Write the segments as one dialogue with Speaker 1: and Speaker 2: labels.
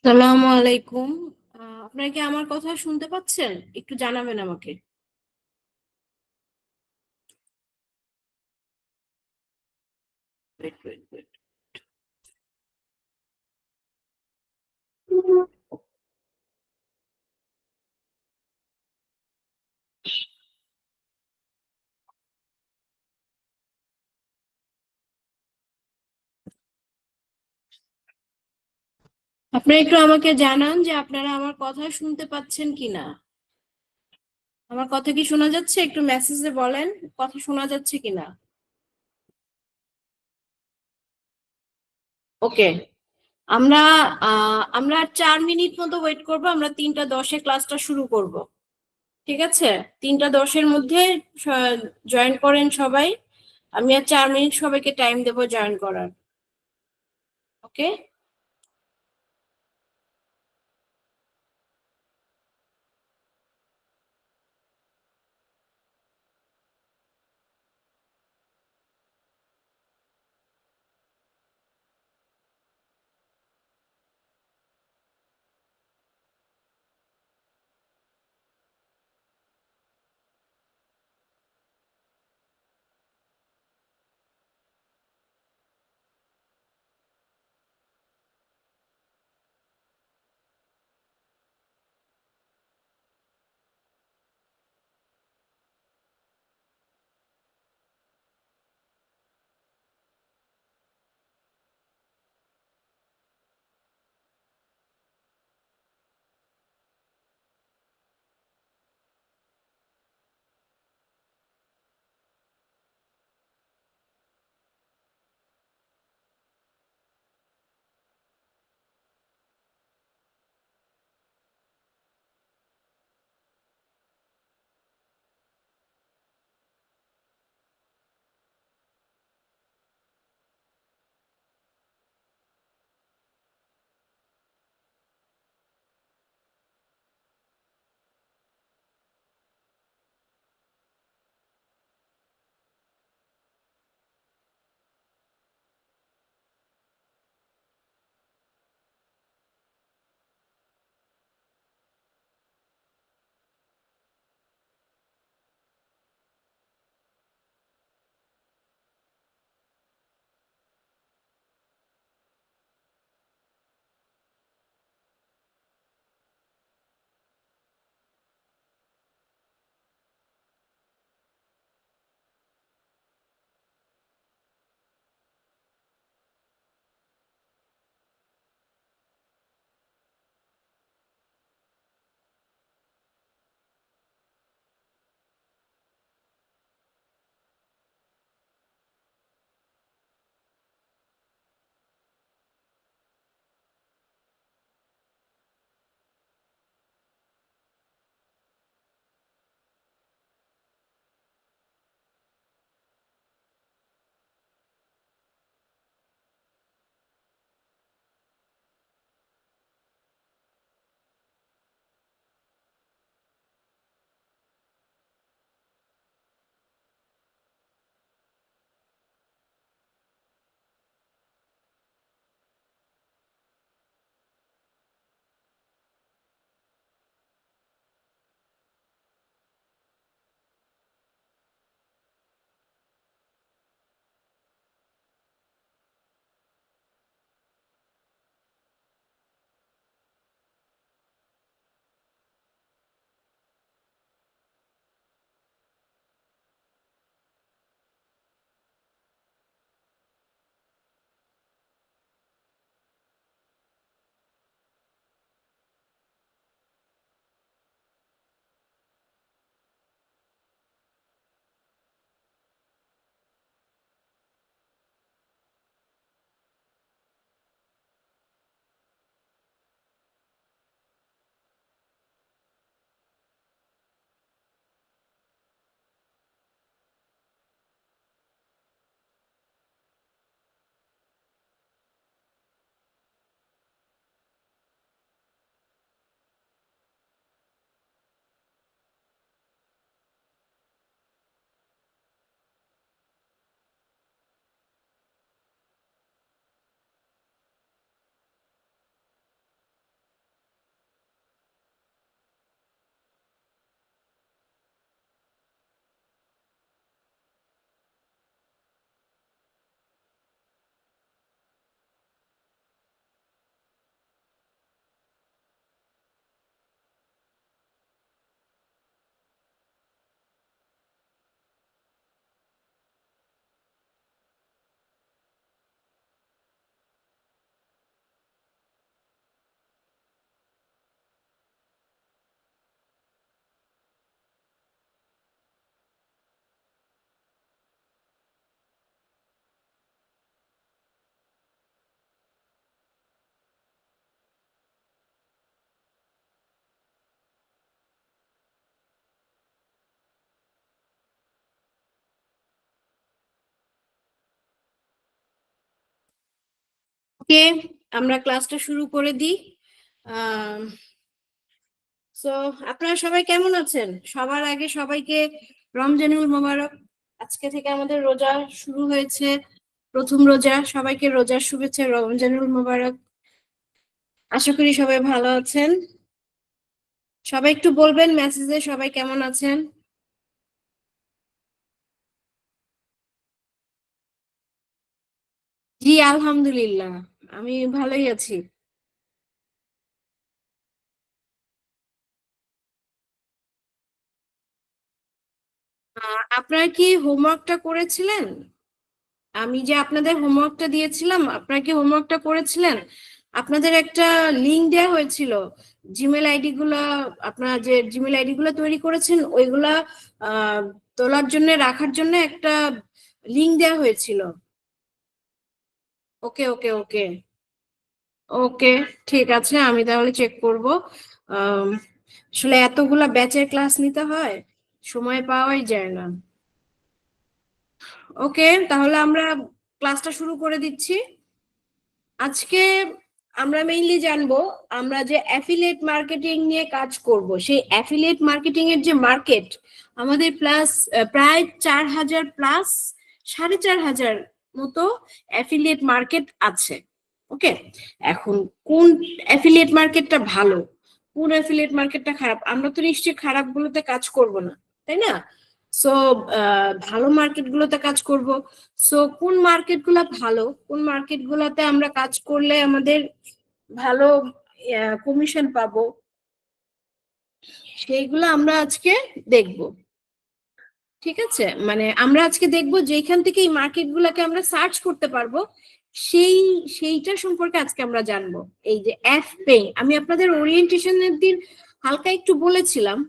Speaker 1: সালামু আলাইকুম। আপনারা কি আমার কথা শুনতে পাচ্ছেন? একটু জানাবেন আমাকে। Wait wait wait. আপনারা একটু আমাকে জানান যে আপনারা আমার কথা শুনতে পাচ্ছেন কিনা। আমার কথা কি শোনা যাচ্ছে? একটু মেসেজে বলেন কথা শোনা যাচ্ছে কিনা। ওকে। আমরা আমরা আর 4 মিনিট মতো ওয়েট করব। আমরা 3টা 10-এ ক্লাসটা শুরু করব। ঠিক আছে? 3টা 10-এর মধ্যে জয়েন করেন সবাই। আমি আর 4 মিনিট সবাইকে টাইম দেবো জয়েন করার। ওকে। কে আমরা ক্লাসটা শুরু করে দিই। সো আপনারা সবাই কেমন আছেন? সবার আগে সবাইকে রমজানুল মোবারক। আজকে থেকে আমাদের রোজা শুরু হয়েছে, প্রথম রোজা। সবাইকে রোজার শুভেচ্ছা, রমজানুল মোবারক। আশা করি সবাই ভালো আছেন। সবাই একটু বলবেন মেসেজে সবাই কেমন আছেন। জি আলহামদুলিল্লাহ, আমি ভালোই আছি। আপনারা কি হোমওয়ার্কটা করেছিলেন? আমি যে আপনাদের হোমওয়ার্কটা দিয়েছিলাম, আপনারা কি হোমওয়ার্কটা করেছিলেন? আপনাদের একটা লিংক দেওয়া হয়েছিল, জিমেল আইডি গুলা, আপনারা যে জিমেল আইডি গুলা তৈরি করেছেন ওইগুলা তোলার জন্য, রাখার জন্য একটা লিংক দেওয়া হয়েছিল। ওকে ওকে ওকে ওকে, ঠিক আছে, আমি তাহলে চেক করব। আসলে এতগুলা ব্যাচের ক্লাস নিতে হয়, সময় পাওয়াই যায় না। ওকে, তাহলে আমরা ক্লাসটা শুরু করে দিচ্ছি। আজকে আমরা মেইনলি জানবো আমরা যে অ্যাফিলিয়েট মার্কেটিং নিয়ে কাজ করব, সেই অ্যাফিলিয়েট মার্কেটিং এর যে মার্কেট আমাদের প্রায় 4,000 প্লাস, 4,500 মতো অ্যাফিলিয়েট মার্কেট আছে। ওকে, এখন কোন অ্যাফিলিয়েট মার্কেটটা ভালো, কোন অ্যাফিলিয়েট মার্কেটটা খারাপ, আমরা তো নিশ্চয়ই খারাপ গুলোতে কাজ করব না, তাই না? সো ভালো মার্কেট গুলোতে কাজ করব। সো কোন মার্কেট গুলা ভালো, কোন মার্কেট গুলাতে আমরা কাজ করলে আমাদের ভালো কমিশন পাবো, সেইগুলো আমরা আজকে দেখব। ঠিক আছে, মানে আমরা আজকে দেখব যেখান থেকে এই মার্কেট গুলাকে আমরা সার্চ করতে পারবো, সেই সেইটা সম্পর্কে আজকে আমরা জানবো। এই যে অ্যাপ পেইং, আমি আপনাদের ওরিয়েন্টেশনের দিন হালকা একটু বলেছিলাম,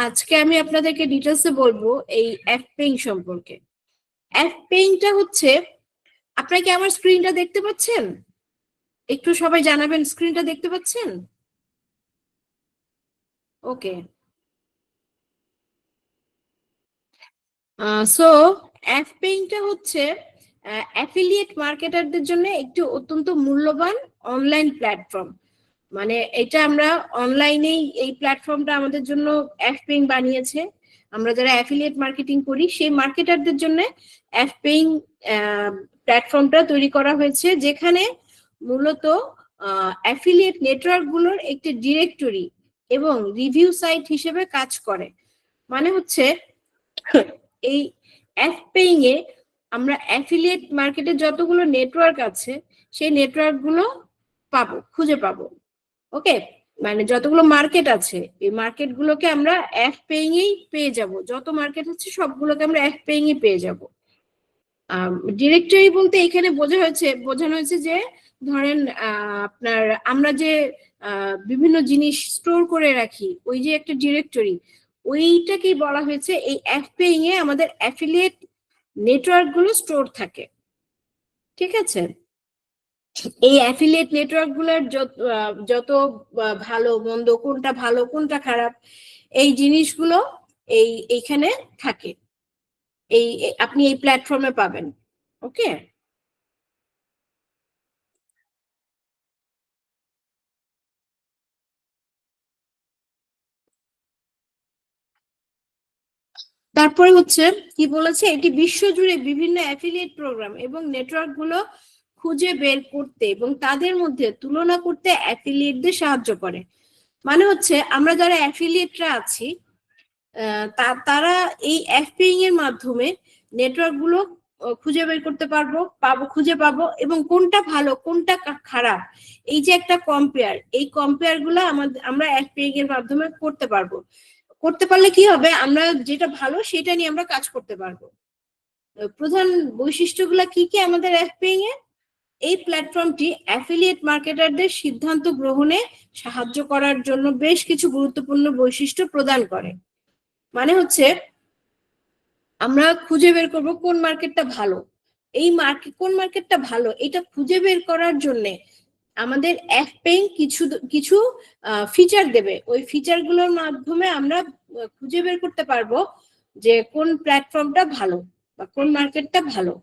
Speaker 1: আজকে আমি আপনাদেরকে ডিটেলসে বলবো এই অ্যাপ পেইং সম্পর্কে। অ্যাপ পেইংটা হচ্ছে, আপনারা কি আমার স্ক্রিনটা দেখতে পাচ্ছেন? একটু সবাই জানাবেন স্ক্রিনটা দেখতে পাচ্ছেন? ওকে, সো অ্যাপ পেইংটা হচ্ছে অ্যাফিলিয়েট মার্কেটারদের জন্য একটি অত্যন্ত মূল্যবান অনলাইন প্ল্যাটফর্ম। মানে এটা আমরা অনলাইনেই, এই প্ল্যাটফর্মটা আমাদের জন্য অ্যাপ পেইং বানিয়েছে। আমরা যারা অ্যাফিলিয়েট মার্কেটিং করি সেই মার্কেটারদের জন্য অ্যাপ পেইং প্ল্যাটফর্মটা তৈরি করা হয়েছে, যেখানে মূলত অ্যাফিলিয়েট নেটওয়ার্ক গুলোর একটি ডিরেক্টরি এবং রিভিউ সাইট হিসেবে কাজ করে। মানে হচ্ছে এই অ্যাপ পেইং এ আমরা অ্যাফিলিয়েট মার্কেটে যতগুলো নেটওয়ার্ক আছে সেই নেটওয়ার্ক গুলো পাবো, খুঁজে পাবো। ওকে, মানে যতগুলো মার্কেট আছে এই মার্কেট গুলোকে আমরা অ্যাপ পেইং এই পেয়ে যাব, যত মার্কেট আছে সবগুলোকে আমরা অ্যাপ পেইং এ পেয়ে যাব। ডিরেক্টরি বলতে এখানে বোঝানো হয়েছে যে ধরেন আপনার আমরা যে বিভিন্ন জিনিস স্টোর করে রাখি, ওই যে একটা ডিরেক্টরি, ওইটাকেই বলা হয়েছে এই অ্যাপ পেইং এ আমাদের অ্যাফিলিয়েট নেটওয়ার্ক গুলো স্টোর থাকে। ঠিক আছে, এই অ্যাফিলিয়েট নেটওয়ার্ক গুলোর যত ভালো মন্দ, কোনটা ভালো কোনটা খারাপ, এই জিনিসগুলো এইখানে থাকে, আপনি এই প্ল্যাটফর্মে পাবেন। ওকে, তারপরে হচ্ছে কি বলেছে, এটি বিশ্বজুড়ে বিভিন্ন অ্যাফিলিয়েট প্রোগ্রাম এবং নেটওয়ার্ক গুলো খুঁজে বের করতে এবং তাদের মধ্যে তুলনা করতে অ্যাফিলিয়েটদের সাহায্য করে। মানে হচ্ছে আমরা যারা অ্যাফিলিয়েটরা আছি, তারা এই অ্যাপিং এর মাধ্যমে নেটওয়ার্ক গুলো খুঁজে বের করতে খুঁজে পাবো, এবং কোনটা ভালো কোনটা খারাপ, এই যে একটা কম্পেয়ার, এই কম্পেয়ার গুলো আমরা অ্যাপিং এর মাধ্যমে করতে পারবো। করতে পারলে কি হবে, আমরা যেটা ভালো সেটা নিয়ে আমরা কাজ করতে পারবো। প্রধান বৈশিষ্ট্যগুলো কি কি আমাদের অ্যাপিং এর? এই প্ল্যাটফর্মটি অ্যাফিলিয়েট মার্কেটারদের সিদ্ধান্ত গ্রহণে সাহায্য করার জন্য বেশ কিছু গুরুত্বপূর্ণ বৈশিষ্ট্য প্রদান করে। মানে হচ্ছে আমরা খুঁজে বের করব কোন মার্কেটটা ভালো, এই কোন মার্কেটটা ভালো এটা খুঁজে বের করার জন্য আমাদের অ্যাপ পেইং কিছু কিছু ফিচার দেবে। ওই ফিচার গুলোর মাধ্যমে আমরা খুঁজে বের করতে পারবো যে কোন প্ল্যাটফর্মটা ভালো বা কোন মার্কেটটা ভালো।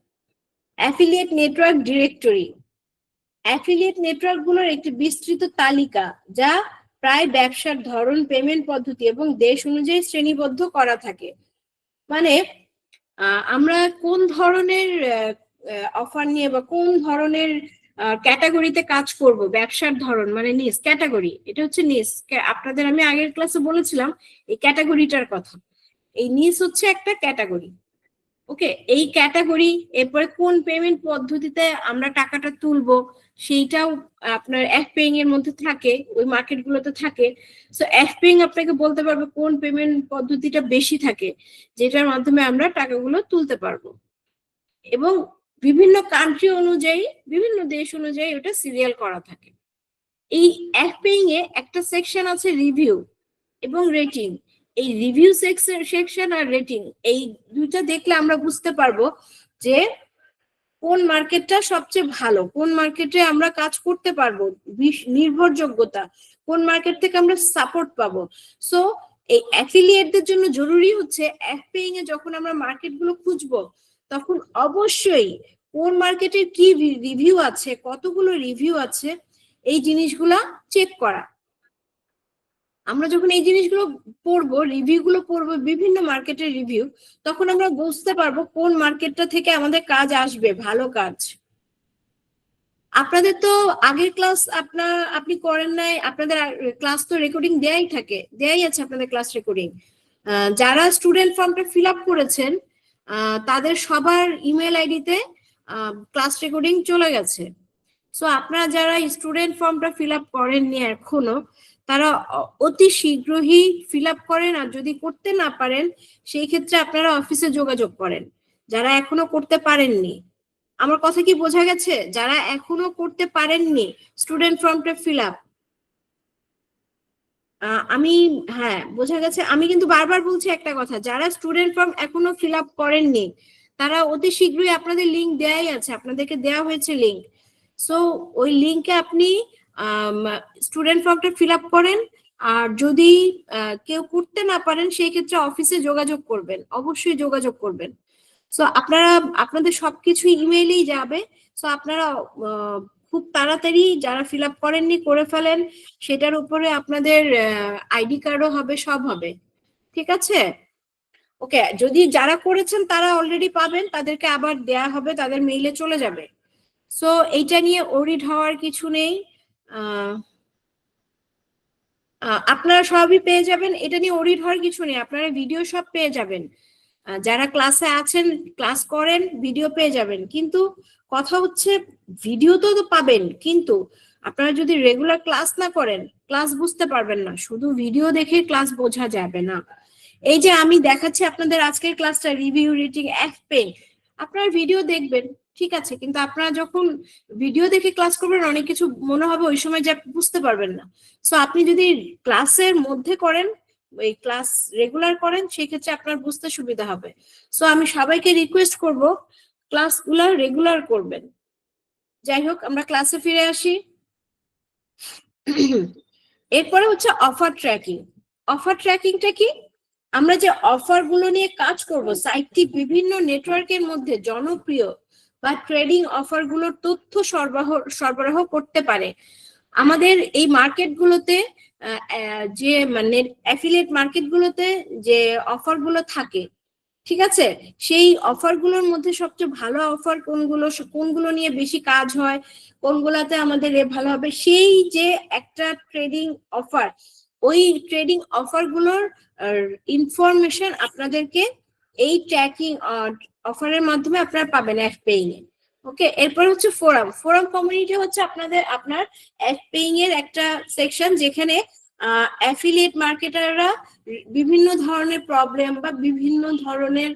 Speaker 1: Affiliate network directory, affiliate network গুলোর একটি বিস্তৃত তালিকা, যা প্রায় ব্যবসার ধরন, পেমেন্ট পদ্ধতি এবং দেশ অনুযায়ী শ্রেণীবদ্ধ করা থাকে। মানে আমরা কোন ধরনের অফার নিয়ে বা কোন ধরনের ক্যাটাগরিতে কাজ করব, ব্যবসার ধরন মানে নিস ক্যাটাগরি, এটা হচ্ছে নিস। আপনাদের আমি আগের ক্লাসে বলেছিলাম এই ক্যাটাগরিটার কথা। এই নিস হচ্ছে একটা ক্যাটাগরি। ওকে, এই ক্যাটাগরি, এরপরে কোন পেমেন্ট পদ্ধতিতে আমরা টাকাটা তুলবো সেইটাও আপনার এফপেইং এর মধ্যে থাকে, ওই মার্কেট গুলোতে থাকে। সো এফপেইং আপনাকে বলতে পারবে কোন পেমেন্ট পদ্ধতিটা বেশি থাকে, যেটার মাধ্যমে আমরা টাকাগুলো তুলতে পারবো। এবং বিভিন্ন কান্ট্রি অনুযায়ী, বিভিন্ন দেশ অনুযায়ী ওটা সিরিয়াল করা থাকে। এই এফপেইং এ একটা সেকশন আছে রিভিউ এবং রেটিং। এই রিভিউ সেকশন আর রেটিং, এই দুইটা দেখলে আমরা বুঝতে পারবো যে কোন মার্কেটটা সবচেয়ে ভালো, কোন মার্কেটে আমরা কাজ করতে পারবো, নির্ভরযোগ্যতা, কোন মার্কেট থেকে আমরা সাপোর্ট পাবো। সো এই অ্যাফিলিয়েটদের জন্য জরুরি হচ্ছে এফপেইং এ যখন আমরা মার্কেটগুলো খুঁজবো তখন অবশ্যই কোন মার্কেটের কি রিভিউ আছে, কতগুলো রিভিউ আছে, এই জিনিসগুলা চেক করা। আমরা যখন এই জিনিসগুলো পড়বো, রিভিউ গুলো পড়বো, বিভিন্ন মার্কেটের রিভিউ, তখন আমরা বুঝতে পারবো কোন মার্কেটটা থেকে আমাদের কাজ আসবে, ভালো কাজ। আপনাদের তো আগের ক্লাস আপনি করেন নাই, আপনাদের ক্লাস তো রেকর্ডিং দেয়াই আছে আপনাদের ক্লাস রেকর্ডিং। যারা স্টুডেন্ট ফর্মটা ফিল আপ করেছেন তাদের সবার ইমেল আইডিতে ক্লাস রেকর্ডিং চলে গেছে। সো আপনারা যারা স্টুডেন্ট ফর্মটা ফিল আপ করেননি এখনো, তারা অতি শীঘ্রই ফিল আপ করেন। আর যদি করতে না পারেন সেই ক্ষেত্রে আপনারা অফিসে যোগাযোগ করেন, যারা এখনো করতে পারেননি। আমার কথা কি বোঝা গেছে? যারা এখনো করতে পারেননি স্টুডেন্ট ফর্মটা ফিল আপ, আমি, হ্যাঁ বোঝা গেছে। আমি কিন্তু বারবার বলছি একটা কথা, যারা স্টুডেন্ট ফর্ম এখনো ফিল আপ করেননি তারা অতি শীঘ্রই, আপনাদের লিঙ্ক দেয়াই আছে, আপনাদেরকে দেওয়া হয়েছে লিঙ্ক। সো ওই লিঙ্কে আপনি স্টুডেন্ট ফর্মটা ফিল আপ করেন। আর যদি কেউ করতে না পারেন সেই ক্ষেত্রে অফিসে যোগাযোগ করবেন, অবশ্যই যোগাযোগ করবেন। সো আপনাদের সবকিছু ইমেইলেই যাবে। সো আপনারা খুব তাড়াতাড়ি যারা ফিল আপ করেননি করে ফেলেন, সেটার উপরে আপনাদের আইডি কার্ডও হবে, সব হবে। ঠিক আছে? ওকে, যদি যারা করেছেন তারা অলরেডি পাবেন, তাদেরকে আবার দেয়া হবে, তাদের মেইলে চলে যাবে। সো এইটা নিয়ে ওরিড হওয়ার কিছু নেই, আপনারা সবই পেয়ে যাবেন, এটা নিয়ে ওরিড হওয়ার কিছু নেই। আপনারা ভিডিও সব পেয়ে যাবেন, যারা ক্লাসে আছেন ক্লাস করেন ভিডিও পেয়ে যাবেন। কিন্তু কথা হচ্ছে ভিডিও তো পাবেন, কিন্তু আপনারা যদি রেগুলার ক্লাস না করেন ক্লাস বুঝতে পারবেন না। শুধু ভিডিও দেখে ক্লাস বোঝা যাবে না। এই যে আমি দেখাচ্ছি আপনাদের আজকের ক্লাসটা রিভিউ, রেটিং, এফপেইং, আপনারা ভিডিও দেখবেন ঠিক আছে, কিন্তু আপনারা যখন ভিডিও দেখে ক্লাস করবেন অনেক কিছু মনে হবে ওই সময় যা বুঝতে পারবেন না। সো আপনি যদি ক্লাসের মধ্যে করেন, এই ক্লাস রেগুলার করেন, সেই ক্ষেত্রে আপনার বুঝতে সুবিধা হবে। সো আমি সবাইকে রিকোয়েস্ট করব ক্লাসগুলো রেগুলার করবেন। যাই হোক, আমরা ক্লাসে ফিরে আসি। এরপরে হচ্ছে অফার ট্র্যাকিং। অফার ট্র্যাকিংটা কি? আমরা যে অফার গুলো নিয়ে কাজ করব, সাইটটি বিভিন্ন নেটওয়ার্কের মধ্যে জনপ্রিয় বা ট্রেডিং অফার গুলোর তথ্য সরবরাহ করতে পারে। আমাদের এই মার্কেট গুলোতে যে মানে অ্যাফিলিয়েট মার্কেট গুলোতে যে অফার গুলো থাকে, ঠিক আছে, সেই অফার গুলোর মধ্যে সবচেয়ে ভালো অফার কোনগুলো নিয়ে বেশি কাজ হয়, কোনগুলাতে আমাদের ভালো হবে, সেই যে একটা ট্রেডিং অফার, ওই ট্রেডিং অফার গুলোর ইনফরমেশন আপনাদেরকে এই ট্র্যাকিং অফারের মাধ্যমে আপনারা পাবেন এফপেইং এ। ওকে, এরপর হচ্ছে ফোরাম কমিউনিটি হচ্ছে আপনার এফপেইং এর একটা সেকশন, যেখানে অ্যাফিলিয়েট মার্কেটাররা বিভিন্ন ধরনের প্রবলেম বা বিভিন্ন ধরনের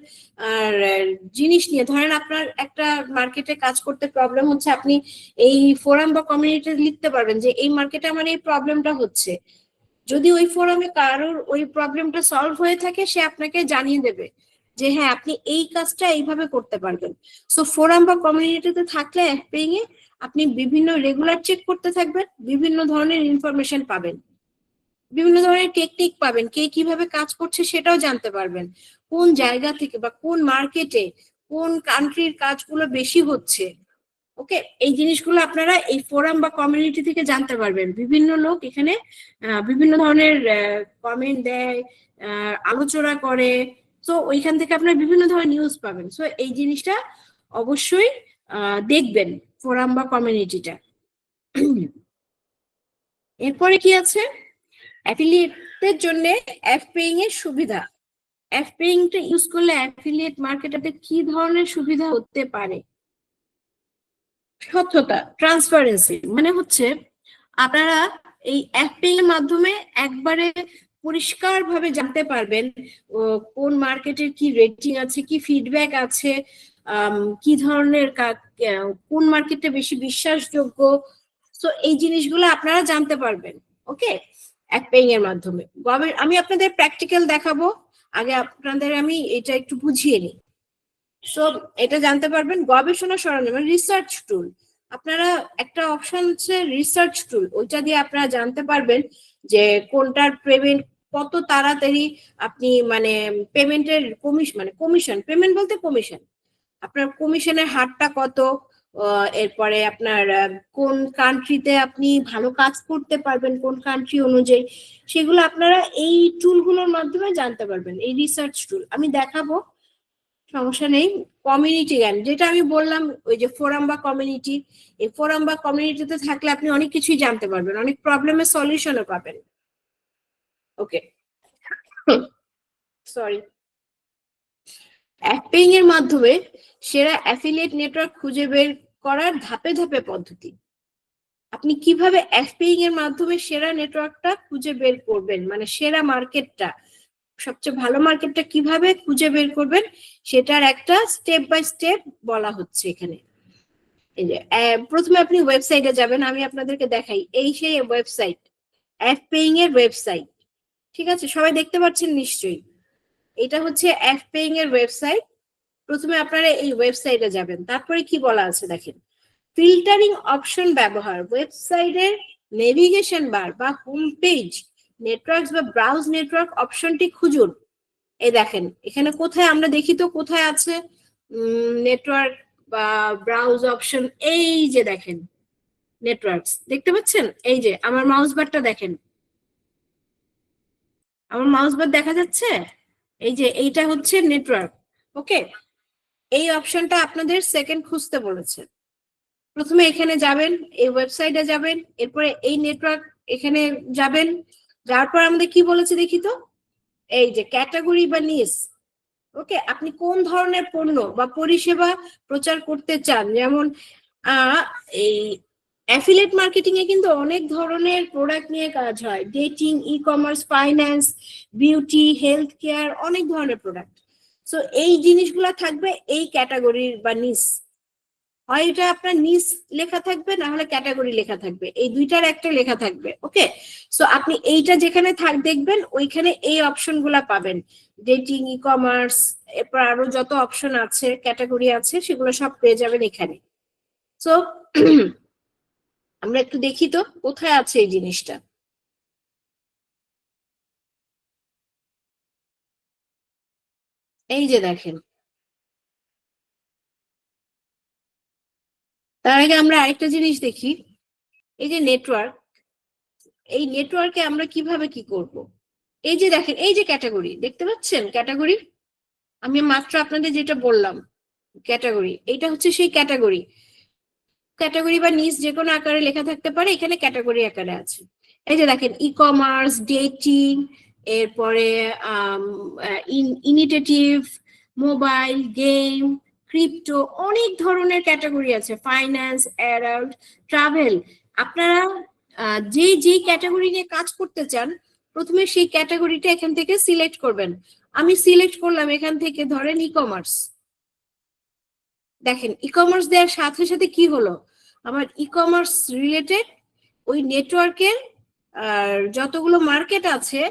Speaker 1: জিনিস নিয়ে, ধরেন আপনার একটা মার্কেটে কাজ করতে প্রবলেম হচ্ছে, আপনি এই ফোরাম বা কমিউনিটিতে লিখতে পারবেন যে এই মার্কেটে আমার এই প্রবলেমটা হচ্ছে। যদি ওই ফোরামে কারোর ওই প্রবলেমটা সলভ হয়ে থাকে, সে আপনাকে জানিয়ে দেবে যে হ্যাঁ আপনি এই কাজটা এইভাবে করতে পারবেন। সো ফোরাম বা কমিউনিটিতে থাকলে এফপেইং এ আপনি বিভিন্ন রেগুলার চেক করতে থাকবেন, বিভিন্ন ধরনের ইনফরমেশন পাবেন, বিভিন্ন ধরনের টেকনিক পাবেন, কে কিভাবে কাজ করছে সেটাও জানতে পারবেন, কোন জায়গা থেকে বা কোন মার্কেটে কোন কান্ট্রির কাজগুলো বেশি হচ্ছে, ওকে, এই জিনিসগুলো আপনারা এই ফোরাম বা কমিউনিটি থেকে জানতে পারবেন। বিভিন্ন লোক এখানে বিভিন্ন ধরনের কমেন্ট দেয়, আলোচনা করে, তো ওইখান থেকে আপনারা বিভিন্ন ধরনের নিউজ পাবেন। সো এই জিনিসটা অবশ্যই দেখবেন, ফোরাম বা কমিউনিটিটা। এরপরে কি আছে, অ্যাফিলিয়েটদের জন্য অ্যাপ পেইং এর সুবিধা। অ্যাপ পেইংটা ইউজ করলে অ্যাফিলিয়েট মার্কেটাতে কি ধরনের সুবিধা হতে পারে? স্বচ্ছতা, ট্রান্সপারেন্সি, মানে হচ্ছে আপনারা এই অ্যাপ পেইং এর মাধ্যমে একবারে পরিষ্কারভাবে জানতে পারবেন কোন মার্কেটের কি রেটিং আছে, কি ফিডব্যাক আছে, কি ধরনের কোন মার্কেটটা বেশি বিশ্বাসযোগ্য। তো এই জিনিসগুলো আপনারা জানতে পারবেন, ওকে, অ্যাপ পেইং এর মাধ্যমে। আমি আপনাদের প্র্যাকটিক্যাল দেখাবো, আগে আপনাদের আমি এটা একটু বুঝিয়ে নিই। সো এটা জানতে পারবেন। গবেষণা সরঞ্জাম মানে রিসার্চ টুল, আপনারা একটা অপশন হচ্ছে রিসার্চ টুল, ওইটা দিয়ে আপনারা জানতে পারবেন যে কোনটার পেমেন্ট কত তাড়াতাড়ি আপনি মানে পেমেন্টের কমিশন পেমেন্ট বলতে কমিশন, আপনার কমিশনের হারটা কত, এরপরে আপনার কোন কান্ট্রিতে আপনি ভালো কাজ করতে পারবেন কোন কান্ট্রি অনুযায়ী, সেগুলো আপনারা এই টুলগুলোর মাধ্যমে জানতে পারবেন, এই রিসার্চ টুল আমি দেখাবো, সমস্যা নেই। কমিউনিটি জ্ঞান, যেটা আমি বললাম ওই যে ফোরাম বা কমিউনিটি, এই ফোরাম বা কমিউনিটিতে থাকলে আপনি অনেক কিছুই জানতে পারবেন, অনেক প্রবলেমের সলিউশনও পাবেন। ওকে, সরি। অ্যাপ পেইং এর মাধ্যমে সেরা অ্যাফিলিয়েট নেটওয়ার্ক খুঁজে বের করার ধাপে ধাপে পদ্ধতি। আপনি কিভাবে অ্যাপ পেইং এর মাধ্যমে সেরা নেটওয়ার্কটা খুঁজে বের করবেন, মানে সেরা মার্কেটটা, সবচেয়ে ভালো মার্কেটটা কিভাবে খুঁজে বের করবেন, সেটার একটা স্টেপ বাই স্টেপ বলা হচ্ছে এখানে। এই যে প্রথমে আপনি ওয়েবসাইটে যাবেন, আমি আপনাদেরকে দেখাই, এই সেই ওয়েবসাইট, অ্যাপ পেইং এর ওয়েবসাইট, ঠিক আছে, সবাই দেখতে পাচ্ছেন নিশ্চয়ই, এটা হচ্ছে অ্যাপ পেইং এর ওয়েবসাইট। প্রথমে আপনারা এই ওয়েবসাইটে যাবেন, তারপরে কি বলা আছে দেখেন, ফিল্টারিং অপশন ব্যবহার, ওয়েবসাইটের নেভিগেশন বার বা হোম পেজ নেটওয়ার্ক বা ব্রাউজ নেটওয়ার্ক অপশনটি খুঁজুন। এই দেখেন এখানে কোথায় আমরা দেখি তো কোথায় আছে নেটওয়ার্ক বা ব্রাউজ অপশন, এই যে দেখেন নেটওয়ার্কস, দেখতে পাচ্ছেন, এই যে আমার মাউস বারটা দেখেন, আমার মাউস বার দেখা যাচ্ছে, এই যে এইটা হচ্ছে নেটওয়ার্ক। ওকে, এই অপশনটা আপনাদের সেকেন্ড খুঁজতে বলেছে। প্রথমে এখানে যাবেন, এই ওয়েবসাইটে যাবেন, এরপরে এই নেটওয়ার্ক এখানে যাবেন, যাওয়ার পর আমাদের কি বলেছে দেখি তো, এই যে ক্যাটাগরি বা নিস, ওকে, আপনি কোন ধরনের পণ্য বা পরিষেবা প্রচার করতে চান, যেমন এই অ্যাফিলিয়েট মার্কেটিং এ কিন্তু অনেক ধরনের প্রোডাক্ট নিয়ে কাজ হয়, dating, e commerce, finance, beauty, health care, অনেক ধরনের প্রোডাক্ট। সো এই জিনিসগুলো থাকবে এই ক্যাটাগরির বা নিস, হয় এটা আপনার নিস লেখা থাকবে, না হলে ক্যাটাগরি লেখা থাকবে, এই দুইটার একটা লেখা থাকবে। ওকে, সো আপনি এইটা যেখানে দেখবেন ওইখানে এই অপশন গুলা পাবেন, ডেটিং, ই কমার্স, এরপর আরো যত অপশন আছে, ক্যাটাগরি আছে, সেগুলো সব পেয়ে যাবেন এখানে। সো আমরা একটু দেখি তো কোথায় আছে এই জিনিসটা। এই যে দেখেন, তার আগে আমরা আরেকটা জিনিস দেখি, এই যে নেটওয়ার্ক, এই নেটওয়ার্কে আমরা কিভাবে কি করব, এই যে দেখেন, এই যে ক্যাটাগরি দেখতে পাচ্ছেন, ক্যাটাগরি আমি মাত্র আপনাদের যেটা বললাম ক্যাটাগরি, এটা হচ্ছে সেই ক্যাটাগরি, ক্যাটাগরি বা নিস যে কোনো আকারে লেখা থাকতে পারে, এখানে ক্যাটাগরি আকারে আছে। এই যে দেখেন, ই কমার্স, ডেটিং, এরপরে ইনিটেটিভ, মোবাইল, গেম, ক্রিপ্টো, অনেক ধরনের ক্যাটাগরি আছে, ফাইন্যান্স, অ্যাডাল্ট, ট্রাভেল। আপনারা যে যে ক্যাটাগরি নিয়ে কাজ করতে চান, প্রথমে সেই ক্যাটাগরিটা এখান থেকে সিলেক্ট করবেন। আমি সিলেক্ট করলাম এখান থেকে, ধরেন ই কমার্স, দেখেন ই কমার্স দেওয়ার সাথে সাথে কি হলো, আমার ই কমার্স রিলেটেড ওই নেটওয়ার্কের যতগুলো মার্কেট আছে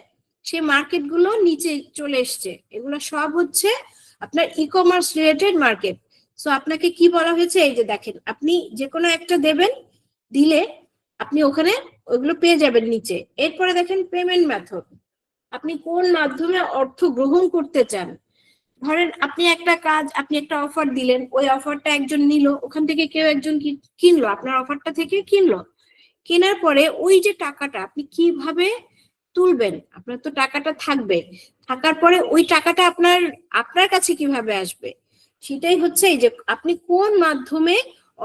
Speaker 1: সেই মার্কেট গুলো নিচে চলে এসছে, এগুলো সব হচ্ছে আপনার e commerce related market. So আপনাকে কি বলা হয়েছে, এই যে দেখেন, আপনি যে কোনো একটা দেবেন, দিলে আপনি ওখানে ওইগুলো পেয়ে যাবেন নিচে। এরপরে দেখেন পেমেন্ট মেথড, আপনি কোন মাধ্যমে অর্থ গ্রহণ করতে চান, ধরেন আপনি একটা অফার দিলেন, ওই অফারটা একজন নিল, ওখান থেকে কেউ একজন কিনলো, আপনার অফারটা থেকে কিনলো। কেনার পরে ওই যে টাকাটা আপনি কিভাবে তুলবেন? আপনার তো টাকাটা থাকবে, থাকার পরে ওই টাকাটা আপনার কাছে কিভাবে আসবে? সেটাই হচ্ছে এই যে আপনি কোন মাধ্যমে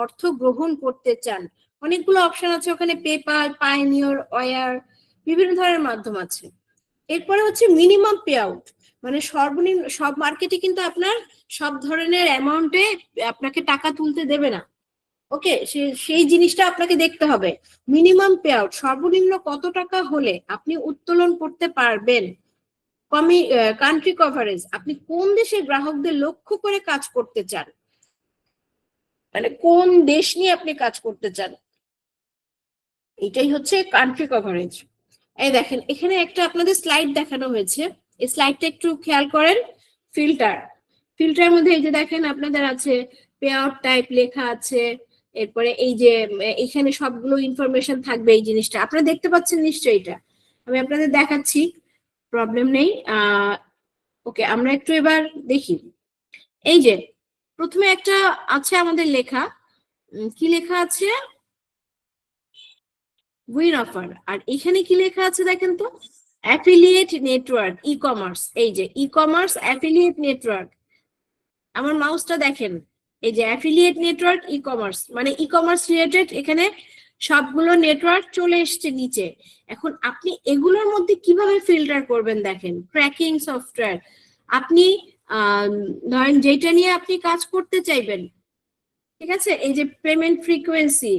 Speaker 1: অর্থ গ্রহণ করতে চান। অনেকগুলো অপশন আছে ওখানে, পেপাল, পাইনিয়র, ওয়ার, বিভিন্ন ধরনের মাধ্যম আছে। এরপরে হচ্ছে মিনিমাম পে আউট, মানে সর্বনিম্ন, সব মার্কেটে কিন্তু আপনার সব ধরনের অ্যামাউন্টে আপনাকে টাকা তুলতে দেবে না। ওকে, সেই জিনিসটা আপনাকে দেখতে হবে। মিনিমাম পে আউট, সর্বনিম্ন কত টাকা হলে আপনি উত্তোলন করতে পারবেন। কান্ট্রি কভারেজ, আপনি কোন দেশের গ্রাহকদের লক্ষ্য করে কাজ করতে চান, মানে কোন দেশ নিয়ে আপনি কাজ করতে চান, এটাই হচ্ছে কান্ট্রি কভারেজ। এই দেখেন এখানে একটা আপনাদের স্লাইড দেখানো হয়েছে, এই স্লাইডটা একটু খেয়াল করেন। ফিল্টার, ফিল্টারের মধ্যে এই যে দেখেন আপনাদের আছে পে আউট টাইপ লেখা আছে, এরপরে এই যে এখানে সবগুলো ইনফরমেশন থাকবে। এই জিনিসটা আপনারা দেখতে পাচ্ছেন নিশ্চয়ই, এটা আমি আপনাদের দেখাচ্ছি, প্রবলেম নেই। ওকে, আমরা একটু এবার দেখি। এই যে প্রথমে একটা আছে আমাদের লেখা, কি লেখা আছে? Win offer. আর এখানে কি লেখা আছে দেখেন তো, অ্যাফিলিয়েট নেটওয়ার্ক ই কমার্স। এই যে ই কমার্স অ্যাফিলিয়েট নেটওয়ার্ক, আমার মাউসটা দেখেন, এই যে অ্যাফিলিয়েট নেটওয়ার্ক ই কমার্স, মানে ই কমার্স রিলেটেড এখানে সবগুলো নেটওয়ার্ক চলে এসছে নিচে। এখন আপনি এগুলোর মধ্যে কিভাবে ফিল্টার করবেন দেখেন, ট্র্যাকিং সফটওয়্যার। আপনি ধরেন যেটা নিয়ে আপনি কাজ করতে চাইবেন, ঠিক আছে, এই যে পেমেন্ট ফ্রিকোয়েন্সি,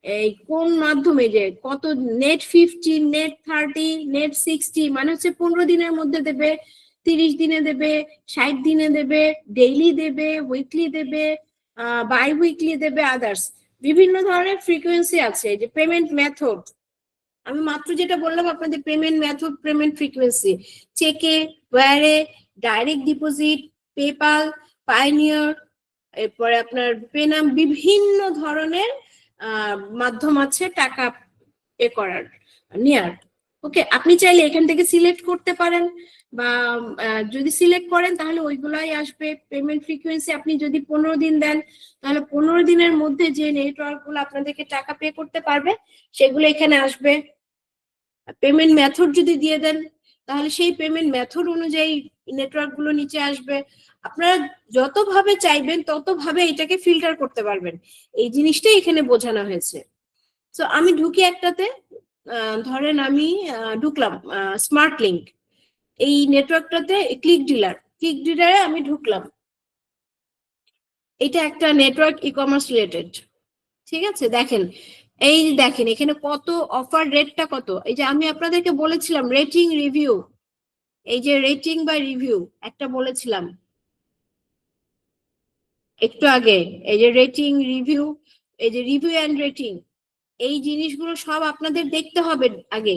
Speaker 1: এই কোন মাধ্যমে যে কত, নেট 50, নেট 30, নেট 60, মানে হচ্ছে 15 দিনের মধ্যে দেবে, 30 দিনে দেবে, 60 দিনে দেবে, ডেইলি দেবে, উইকলি দেবে, বাই উইকলি দেবে, আদার্স বিভিন্ন ধরনের ফ্রিকোয়েন্সি আছে। যে পেমেন্ট মেথড, আমি মাত্র যেটা বললাম আপনাদের, পেমেন্ট মেথড, পেমেন্ট ফ্রিকোয়েন্সি, চেকে, ওয়্যারে, ডাইরেক্ট ডিপোজিট, পেপাল, পাইনিয়র, এরপরে আপনার পেনাম, বিভিন্ন ধরনের মাধ্যম আছে টাকা পে করার, নেয়ার। ওকে, আপনি চাইলে এখান থেকে সিলেক্ট করতে পারেন, বা যদি সিলেক্ট করেন তাহলে ওইগুলাই আসবে। পেমেন্ট ফ্রিকোয়েন্সি, আপনি যদি 15 দিন দেন তাহলে 15 দিনের মধ্যে যে নেটওয়ার্ক গুলো আপনাদেরকে টাকা পে করতে পারবে সেগুলো এখানে আসবে। পেমেন্ট মেথড যদি দিয়ে দেন তাহলে সেই পেমেন্ট মেথড অনুযায়ী নেটওয়ার্ক গুলো নিচে আসবে। আপনারা যতভাবে চাইবেন ততভাবে এটাকে ফিল্টার করতে পারবেন, এই জিনিসটাই এখানে বোঝানো হয়েছে। তো আমি ঢুকি একটাতে, ধরেন আমি ঢুকলাম স্মার্ট লিঙ্ক, এই নেটওয়ার্কটাতে ক্লিক ডিলারে আমি ঢুকলাম। এটা একটা নেটওয়ার্ক ই কমার্স রিলেটেড, ঠিক আছে। দেখেন, এই দেখেন এখানে কত অফার, রেটটা কত। এই যে আমি আপনাদেরকে বলেছিলাম রেটিং রিভিউ, এই যে রেটিং বা রিভিউ একটা বলেছিলাম একটু আগে, এই যে রেটিং রিভিউ, এই যে রিভিউ এন্ড রেটিং, এই জিনিসগুলো সব আপনাদের দেখতে হবে আগে।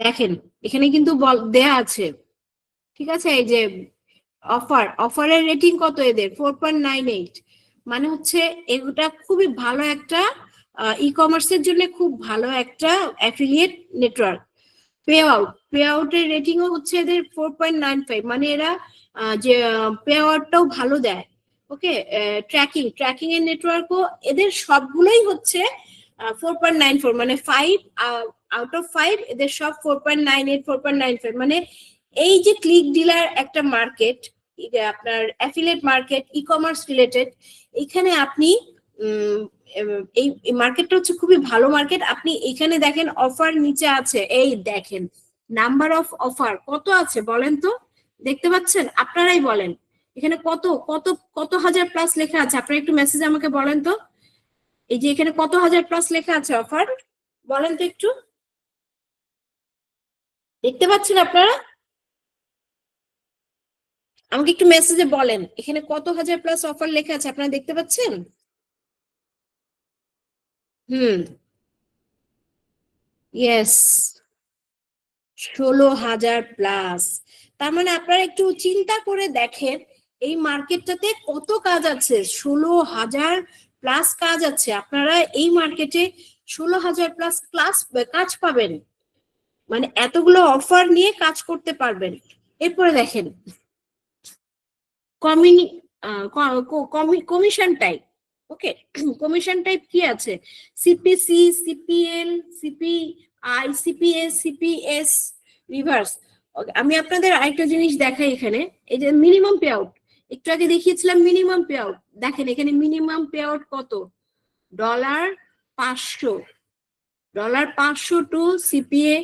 Speaker 1: দেখেন এখানে কিন্তু দেয়া আছে, ঠিক আছে। এই যে অফারের রেটিং কত এদের, 4.98, মানে হচ্ছে এটা খুবই ভালো একটা ই কমার্সের জন্য খুব ভালো একটা অ্যাফিলিয়েট নেটওয়ার্ক। পে আউটের রেটিংও হচ্ছে এদের 4.95, মানে এরা যে পে আউটটাও ভালো দেয়। ওকে, ট্র্যাকিং এর নেটওয়ার্কও এদের সবগুলোই হচ্ছে 4.94, মানে 5 আউট অফ 5 এদের সব 4.98, 4.95। মানে এই যে ক্লিক ডিলার একটা মার্কেট, আপনার affiliate market, e commerce related, এখানে আপনি এই মার্কেটটা হচ্ছে খুবই ভালো মার্কেট। আপনি এখানে দেখেন অফার নিচে আছে, এই দেখেন নাম্বার অফ অফার কত আছে বলেন তো, দেখতে পাচ্ছেন? আপনারাই বলেন এখানে কত কত কত হাজার প্লাস লেখা আছে, আপনারা একটু মেসেজ আমাকে বলেন তো। এই যে এখানে কত হাজার প্লাস লেখা আছে অফার, বলেন তো একটু, দেখতে পাচ্ছেন আপনারা? আমাকে একটু মেসেজে বলেন এখানে কত হাজার প্লাস অফার লেখা আছে, আপনারা দেখতে পাচ্ছেন? হুম, ইয়েস, 16,000 প্লাস। তার মানে আপনারা একটু চিন্তা করে দেখেন এই মার্কেটটাতে কত কাজ আছে, 16,000 প্লাস কাজ আছে। আপনারা এই মার্কেটে 16,000 প্লাস কাজ পাবেন। মানে এতগুলো অফার নিয়ে কাজ করতে পারবেন। এরপরে দেখেন commission type. Okay, commission type কি আছে? CPC, CPL, CPI, CPS, CPS, reverse. আমি আপনাদের আরেকটা জিনিস দেখাই এখানে, এই যে মিনিমাম পে আউট, একটু আগে দেখিয়েছিলাম মিনিমাম পে আউট। দেখেন এখানে মিনিমাম পে আউট কত? $500, $500 to CPA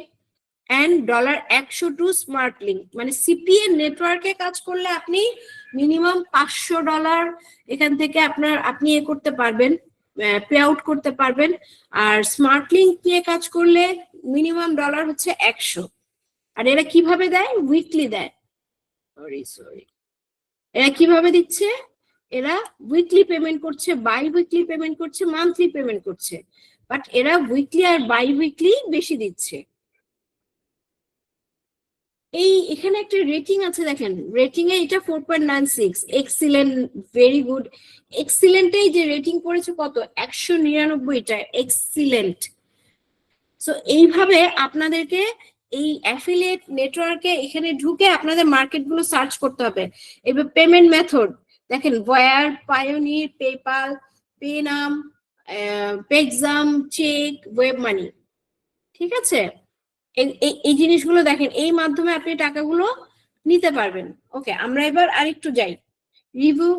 Speaker 1: and $100 to smart link. মানে সিপিএ নেটওয়ার্কে কাজ করলে আপনি মিনিমাম $500 এখান থেকে আপনি এ করতে পারবেন, পে আউট করতে পারবেন। আর স্মার্ট লিঙ্ক নিয়ে কাজ করলে মিনিমাম ডলার হচ্ছে 100। আর এরা কিভাবে দেয়? উইকলি দেয়। সরি, এরা কিভাবে দিচ্ছে? এরা উইকলি পেমেন্ট করছে, বাই উইকলি পেমেন্ট করছে, মান্থলি পেমেন্ট করছে, বাট এরা উইকলি আর বাই উইকলি বেশি দিচ্ছে। এই এখানে একটা রেটিং আছে দেখেন, রেটিং এ এটা 4.96, এক্সিলেন্ট, ভেরি গুড। এক্সিলেন্টে যে রেটিং পড়েছে কত? 199টা, এক্সিলেন্ট। সো এইভাবে আপনাদেরকে এই অ্যাফিলিয়েট নেটওয়ার্কে এখানে ঢুকে আপনাদের মার্কেট গুলো সার্চ করতে হবে। এবার পেমেন্ট মেথড দেখেন, ওয়্যার, পায়োনির, পেপাল, পেনাম, পেক্সাম, চেক, ওয়েব মানি। ঠিক আছে, এই জিনিসগুলো দেখেন, এই মাধ্যমে আপনি টাকাগুলো নিতে পারবেন। ওকে, আমরা এবার আরেকটু যাই, রিভিউ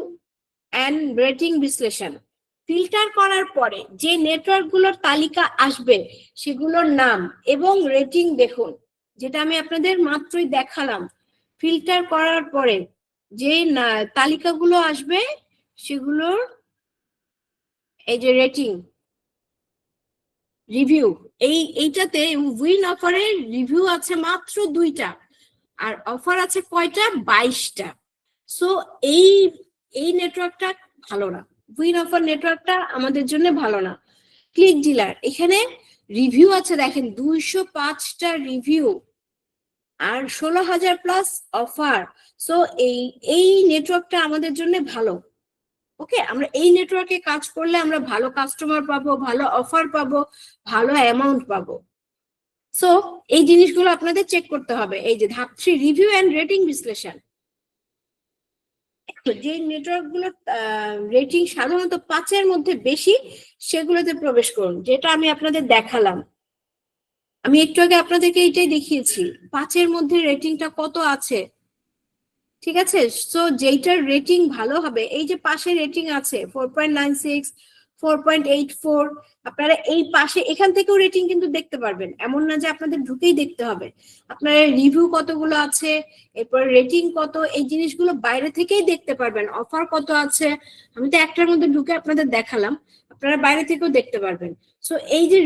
Speaker 1: এন্ড রেটিং বিশ্লেষণ। ফিল্টার করার পরে যে নেটওয়ার্ক গুলোর তালিকা আসবে সেগুলোর নাম এবং রেটিং দেখুন, যেটা আমি আপনাদের মাত্রই দেখালাম। ফিল্টার করার পরে যে তালিকাগুলো আসবে সেগুলোর এই যে রেটিং, রিভিউ, এইটাতে উইন অফারের রিভিউ আছে মাত্র 2টা, আর অফার আছে কয়টা? 22টা। সো এই নেটওয়ার্কটা ভালো না, উইন অফার নেটওয়ার্কটা আমাদের জন্য ভালো না। ক্লিক ডিলার, এখানে রিভিউ আছে দেখেন 205টা রিভিউ আর 16,000 প্লাস অফার। সো এই নেটওয়ার্কটা আমাদের জন্য ভালো। ওকে, আমরা এই নেটওয়ার্কে কাজ করলে আমরা ভালো কাস্টমার পাবো, ভালো অফার পাবো, ভালো অ্যামাউন্ট পাবো। সো এই জিনিসগুলো আপনাদের চেক করতে হবে। এই যে ধাপ 3, রিভিউ এন্ড রেটিং বিশ্লেষণ। যে নেটওয়ার্ক গুলোর রেটিং সাধারণত 5-এর মধ্যে বেশি, সেগুলোতে প্রবেশ করুন, যেটা আমি আপনাদের দেখালাম। আমি একটু আগে আপনাদেরকে এইটাই দেখিয়েছি, 5-এর মধ্যে রেটিংটা কত আছে। ঠিক আছে, সো যেইটার রেটিং ভালো হবে, এই যে পাশে রেটিং আছে 4.96, 4.84, আপনারা এই পাশে এখান থেকেও রেটিং কিন্তু দেখতে পারবেন। এমন না যে আপনাদের ঢুকেই দেখতে হবে, আপনারা রিভিউ কতগুলো আছে, এরপর রেটিং কত, এই জিনিসগুলো বাইরে থেকেই দেখতে পারবেন। অফার কত আছে, আমি তো একটার মধ্যে ঢুকে আপনাদের দেখালাম, আপনারা বাইরে থেকেও দেখতে পারবেন। সো এই যে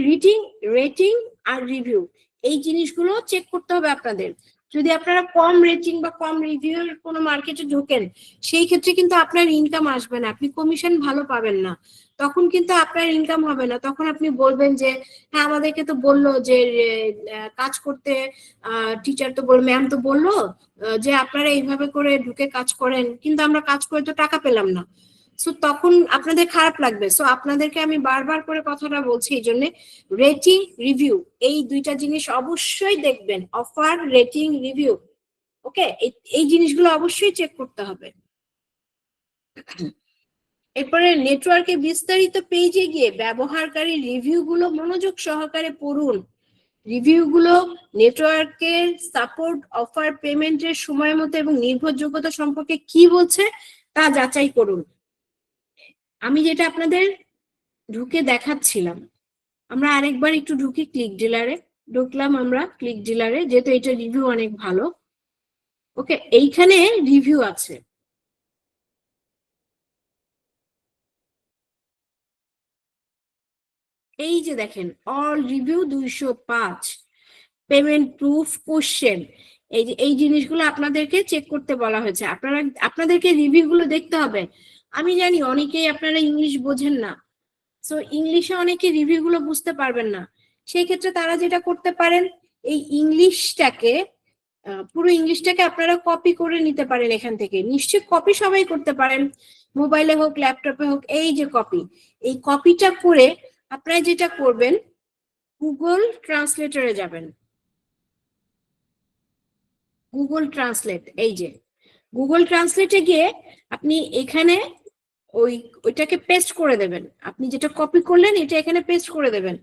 Speaker 1: রেটিং আর রিভিউ, এই জিনিসগুলো চেক করতে হবে আপনাদের। যদি আপনারা কম রেটিং বা কম রিভিউর কোনো মার্কেটে ঢোকেন, সেই ক্ষেত্রে কিন্তু আপনার ইনকাম আসবে না, আপনি কমিশন ভালো পাবেন না, তখন কিন্তু আপনার ইনকাম হবে না। তখন আপনি বলবেন যে হ্যাঁ আমাদেরকে তো বললো যে কাজ করতে, টিচার তো বলল, ম্যাম তো বললো যে আপনারা এইভাবে করে ঢুকে কাজ করেন, কিন্তু আমরা কাজ করে তো টাকা পেলাম না। সো তখন আপনাদের খারাপ লাগবে। সো আপনাদেরকে আমি বারবার করে কথাটা বলছি, এই জন্য রেটিং, রিভিউ, এই 2টা জিনিস অবশ্যই দেখবেন, অফার, রেটিং, রিভিউ। ওকে, এই জিনিসগুলো অবশ্যই চেক করতে হবে। এরপরে নেটওয়ার্কে বিস্তারিত পেজে গিয়ে ব্যবহারকারী রিভিউ গুলো মনোযোগ সহকারে পড়ুন। রিভিউ গুলো নেটওয়ার্কের সাপোর্ট, অফার, পেমেন্টের সময় মতো এবং নির্ভরযোগ্যতা সম্পর্কে কি বলছে তা যাচাই করুন। আমি যেটা আপনাদের ঢুকে দেখাচ্ছিলাম, আমরা আরেকবার একটু ঢুকি ক্লিক ডিলারে। ঢুকলাম আমরা ক্লিক ডিলারে, যেহেতু এটা রিভিউ অনেক ভালো। ওকে, এইখানে রিভিউ আছে, এই যে দেখেন all review 205, payment proof, question, এই যে এই জিনিসগুলো আপনাদেরকে চেক করতে বলা হয়েছে। আপনাদেরকে রিভিউ গুলো দেখতে হবে। আমি জানি অনেকেই আপনারা ইংলিশ বোঝেন না, সো ইংলিশে অনেকে রিভিউ গুলো বুঝতে পারবেন না। সেই ক্ষেত্রে তারা যেটা করতে পারেন, এই ইংলিশটাকে, পুরো ইংলিশটাকে আপনারা কপি করে নিতে পারেন এখান থেকে। নিশ্চয়ই কপি সবাই করতে পারেন, মোবাইলে হোক, ল্যাপটপে হোক। এই যে কপি, এই কপিটা করে আপনারা যেটা করবেন, গুগল ট্রান্সলেটরে যাবেন। গুগল ট্রান্সলেট, এই যে গুগল ট্রান্সলেটে গিয়ে আপনি এখানে ওইটাকে পেস্ট করে দেবেন, আপনি যেটা কপি করলেন এটা এখানে পেস্ট করে দেবেন,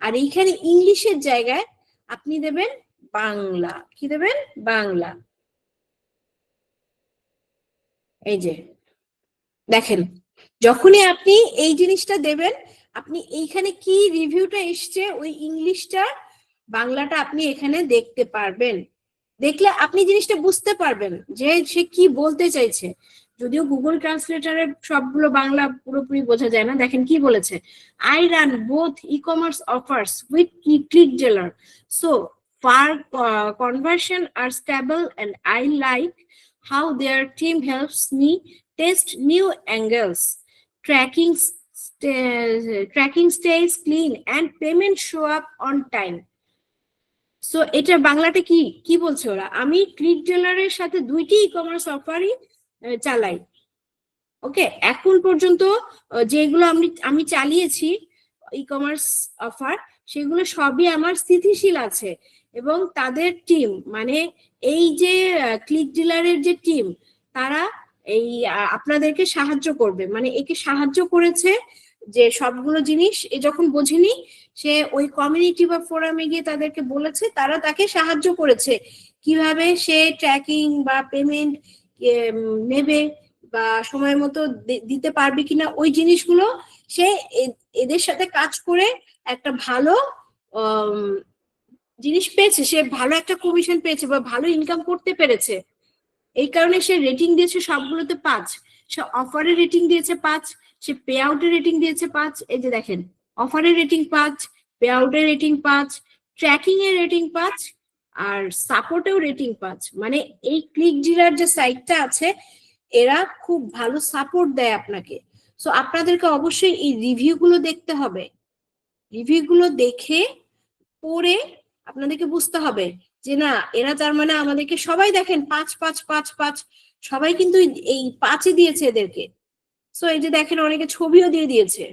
Speaker 1: আর এইখানে ইংলিশের জায়গায় আপনি দেবেন বাংলা। কি দেবেন? বাংলা। এই যে দেখেন, যখনই আপনি এই জিনিসটা দেবেন, আপনি এইখানে কি রিভিউটা এসছে ওই ইংলিশটা বাংলাটা আপনি এখানে দেখতে পারবেন। দেখলে আপনি জিনিসটা বুঝতে পারবেন যে সে কি বলতে চাইছে। যদিও গুগল ট্রান্সলেটারে সবগুলো বাংলা পুরোপুরি বোঝা যায় না। দেখেন কি বলেছে, I run both e commerce offers with ClickDealer, so far conversion আর stable and I like how their team helps me test new angles, tracking stays clean and payment show up on time. So এটা বাংলাটা কি কি বলছে ওরা, আমি ক্লিকডিলারের সাথে দুইটি ই কমার্স অফারই চালাই। ওকে, এখন পর্যন্ত যেগুলো আমি চালিয়েছি ই কমার্স অফার, সেগুলো সবই আমার স্থিতিশীল আছে, এবং তাদের টিম মানে এই যে ক্লিকডিলারের যে টিম, তারা এই আপনাদেরকে সাহায্য করবে, মানে একে সাহায্য করেছে যে সবগুলো জিনিস এ যখন বোঝেনি, সে ওই কমিউনিটি বা ফোরামে গিয়ে তাদেরকে বলেছে, তারা তাকে সাহায্য করেছে কিভাবে সে ট্র্যাকিং বা পেমেন্ট নেবে বা সময় মতো দিতে পারবে কিনা, ওই জিনিসগুলো সে এদের সাথে কাজ করে একটা ভালো জিনিস পেয়েছে, সে ভালো একটা কমিশন পেয়েছে বা ভালো ইনকাম করতে পেরেছে। এই কারণে সে রেটিং দিয়েছে সবগুলোতে 5, সে অফারের রেটিং দিয়েছে 5, সে পে আউটের রেটিং দিয়েছে 5। এই যে দেখেন, অফারের রেটিং 5, পে আউটের রেটিং 5, ট্র্যাকিং এর রেটিং 5, আর সাপোর্টেও রেটিং 5। মানে এই ক্লিকডিলার যে সাইটটা আছে, এরা খুব ভালো সাপোর্ট দেয় আপনাকে। সো আপনাদেরকে অবশ্যই এই রিভিউ গুলো দেখতে হবে। রিভিউ গুলো দেখে পড়ে আপনাদেরকে বুঝতে হবে যে না, এরা তার মানে আমাদেরকে, সবাই দেখেন 5 5 5 5, সবাই কিন্তু এই 5ই দিয়েছে এদেরকে। সো এই যে দেখেন, অনেকে ছবিও দিয়ে দিয়েছে,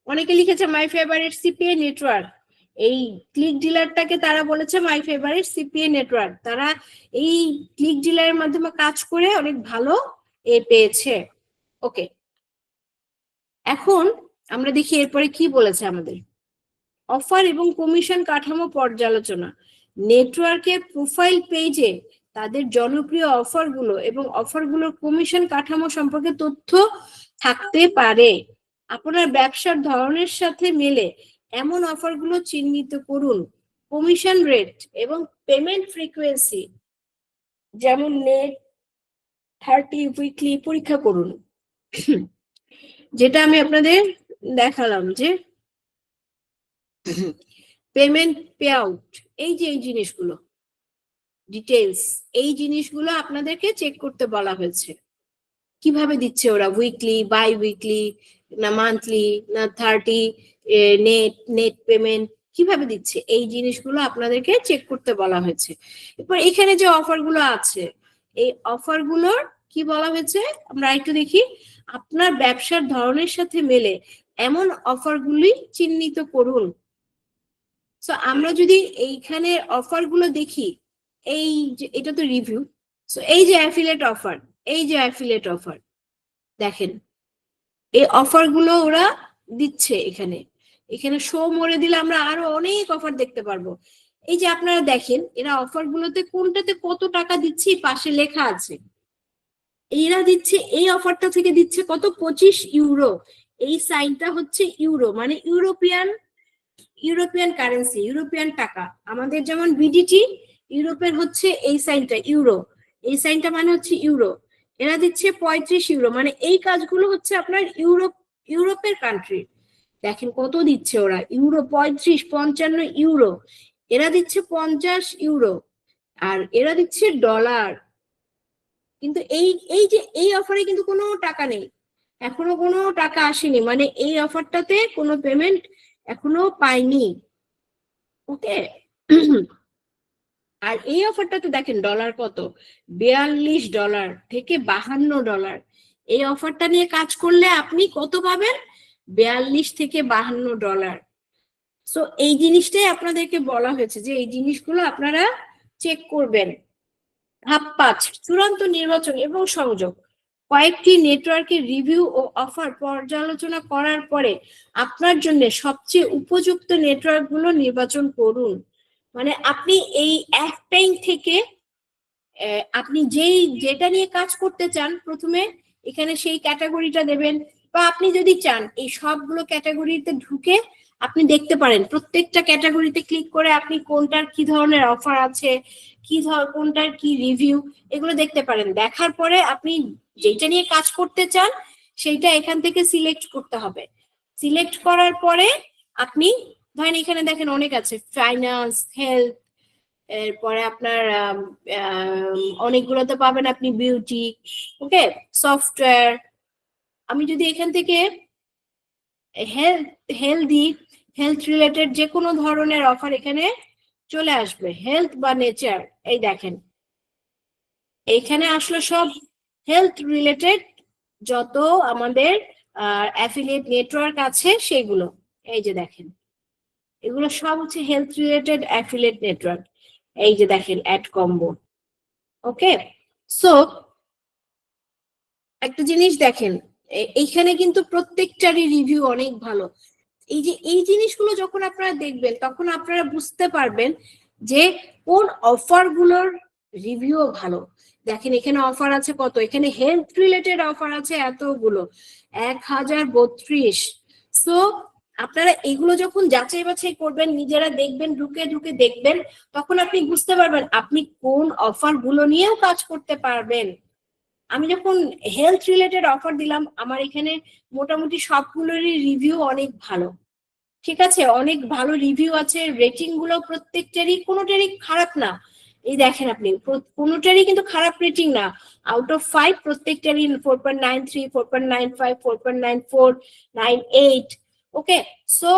Speaker 1: অনেকে লিখেছে মাই ফেভারিট সিপিএ নেটওয়ার্ক। এই ক্লিকডিলারটাকে তারা বলেছে মাই ফেভারিট সিপিএ নেটওয়ার্ক। তারা এই ক্লিকডিলারের মাধ্যমে কাজ করে অনেক ভালো পেয়েছে। ওকে, এখন আমরা দেখি এরপরে কি বলেছে আমাদের। অফার এবং কমিশন কাঠামো পর্যালোচনা। নেটওয়ার্কের প্রোফাইল পেজে তাদের জনপ্রিয় অফারগুলো এবং অফারগুলোর কমিশন কাঠামো সম্পর্কে তথ্য থাকতে পারে। আপনার ব্যবসার ধরনের সাথে মেলে এমন অফারগুলো চিহ্নিত করুন। কমিশন রেট এবং পেমেন্ট ফ্রিকোয়েন্সি যেমন নেট 30 উইকলি পরীক্ষা করুন। যেটা আমি আপনাদের দেখালাম যে পেমেন্ট পে আউট, এই যে এই জিনিসগুলো ডিটেলস, এই জিনিসগুলো আপনাদেরকে চেক করতে বলা হয়েছে। কিভাবে দিচ্ছে ওরা, উইকলি, বাই উইকলি, না মান্থলি, না 30 নেট পেমেন্ট কিভাবে দিচ্ছে, এই জিনিসগুলো আপনাদেরকে চেক করতে বলা হয়েছে। এরপর এখানে যে অফারগুলো আছে, এই অফারগুলোর কি বলা হয়েছে আমরা একটু দেখি। আপনার ব্যবসার ধরনের সাথে মেলে এমন অফারগুলি চিহ্নিত করুন। সো আমরা যদি এইখানে অফারগুলো দেখি, এই যে এটা তো রিভিউ, সো এই যে অ্যাফিলিয়েট অফার, এই যে অ্যাফিলিয়েট অফার দেখেন, এই অফারগুলো ওরা দিচ্ছে এখানে। এখানে শো মোরে দিলে আমরা আরো অনেক অফার দেখতে পারবো। এই যে আপনারা দেখেন, এরা অফারগুলোতে কোনটাতে কত টাকা দিচ্ছে পাশে লেখা আছে। এরা দিচ্ছে, এই অফারটা থেকে দিচ্ছে কত, 25 ইউরো। এই সাইনটা হচ্ছে ইউরো, মানে ইউরোপিয়ান কারেন্সি, ইউরোপিয়ান টাকা। আমাদের যেমন বিডিটি, ইউরোপের হচ্ছে এই সাইনটা ইউরো, এই সাইনটা মানে হচ্ছে ইউরো। এরা দিচ্ছে 35 ইউরো, মানে এই কাজগুলো হচ্ছে আপনার ইউরোপের কান্ট্রি। দেখেন কত দিচ্ছে ওরা, ইউরো 35, 55 ইউরো। এরা দিচ্ছে 50 ইউরো, আর এরা দিচ্ছে ডলার। কিন্তু এই যে এই অফারে কিন্তু কোনো টাকা নেই, এখনো কোনো টাকা আসেনি, মানে এই অফারটাতে কোনো পেমেন্ট এখনো পাইনি। ওকে, আর এই অফারটাতে দেখেন ডলার কত, $42 থেকে $52। এই অফারটা নিয়ে কাজ করলে আপনি কত পাবেন, $42 থেকে $52। সো এই জিনিসটাই আপনাদেরকে বলা হয়েছে যে এই জিনিসগুলো আপনারা চেক করবেন। ধাপ 5, চূড়ান্ত নির্বাচন এবং সংযোগ। কয়েকটি নেটওয়ার্কের রিভিউ ও অফার পর্যালোচনা করার পরে আপনার জন্য সবচেয়ে উপযুক্ত নেটওয়ার্কগুলো নির্বাচন করুন। মানে আপনি এই একটাই থেকে আপনি যেটা নিয়ে কাজ করতে চান প্রথমে এখানে সেই ক্যাটাগরিটা দেবেন, বা আপনি যদি চান এই সবগুলো ক্যাটাগরিতে ঢুকে আপনি দেখতে পারেন প্রত্যেকটা ক্যাটাগরিতে ক্লিক করে আপনি কোনটার কি ধরনের অফার আছে, কোনটার কি রিভিউ, এগুলো দেখতে পারেন। দেখার পরে আপনি যেটা নিয়ে কাজ করতে চান সেইটা এখান থেকে সিলেক্ট করতে হবে। সিলেক্ট করার পরে আপনি ধরেন এখানে দেখেন অনেক আছে, ফাইন্যান্স, হেলথ, এরপরে আপনার অনেকগুলো তো পাবেন আপনি, বিউটি, ওকে, সফটওয়্যার। আমি যদি এখান থেকে হেলথ রিলেটেড যে কোনো ধরনের অফার এখানে চলে আসবে, হেলথ বা নেচার, এই দেখেন এখানে আসলে সব হেলথ রিলেটেড যত আমাদের অ্যাফিলিয়েট নেটওয়ার্ক আছে সেগুলো, এই যে দেখেন এগুলো সব হচ্ছে হেলথ রিলেটেড অ্যাফিলিয়েট নেটওয়ার্ক। এই যে দেখেন অ্যাড কম্বো। ওকে, সো একটা জিনিস দেখেন এইখানে কিন্তু প্রত্যেকটারই রিভিউ অনেক ভালো। এই জিনিসগুলো যখন আপনারা দেখবেন তখন আপনারা বুঝতে পারবেন যে কোন অফার গুলোর রিভিউ ভালো। দেখেন এখানে অফার আছে কত, এখানে হেলথ রিলেটেড অফার আছে এতগুলো, 1032। সো আপনারা এগুলো যখন যাচাই বাছাই করবেন, নিজেরা দেখবেন, ঢুকে ঢুকে দেখবেন, তখন আপনি বুঝতে পারবেন আপনি কোন অফার গুলো নিয়েও কাজ করতে পারবেন। আমি যখন হেলথ রিলেটেড অফার দিলাম আমার এখানে মোটামুটি সবগুলোরই রিভিউ অনেক ভালো, ঠিক আছে, অনেক ভালো রিভিউ আছে, রেটিং গুলো প্রত্যেকটারই কোনোটারই খারাপ না। এই দেখেন আপনি কোনোটারই কিন্তু খারাপ রেটিং না, আউট অফ 5 প্রত্যেকটারই 4.93, 4.95, 4.94, 98। ওকে, সো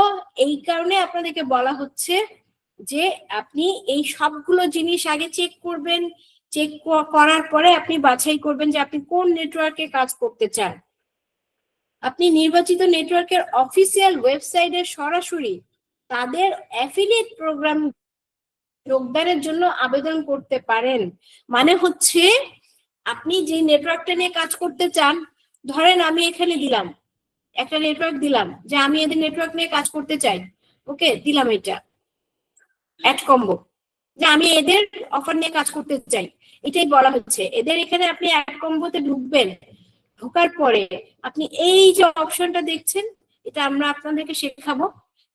Speaker 1: এই কারণে আপনাদেরকে বলা হচ্ছে যে আপনি এই সবগুলো জিনিস আগে চেক করবেন, চেক করার পরে আপনি বাছাই করবেন যে আপনি কোন নেটওয়ার্কে কাজ করতে চান। আপনি নির্বাচিত নেটওয়ার্কের অফিসিয়াল ওয়েবসাইটে সরাসরি তাদের অ্যাফিলিয়েট প্রোগ্রাম যোগদানের জন্য আবেদন করতে পারেন। মানে হচ্ছে আপনি যে নেটওয়ার্কটা নিয়ে কাজ করতে চান, ধরেন আমি এখানে দিলাম একটা নেটওয়ার্ক দিলাম যে আমি এদের নেটওয়ার্ক নিয়ে কাজ করতে চাই, ওকে, দিলাম এটা অ্যাড কম্বো, যে আমি এদের অফার নিয়ে কাজ করতে চাই, এটাই বলা হচ্ছে। এদের এখানে আপনি অ্যাড কম্বোতে ঢুকবেন, ঢোকার পরে আপনি এই যে অপশনটা দেখছেন এটা আমরা আপনাদেরকে শেখাবো,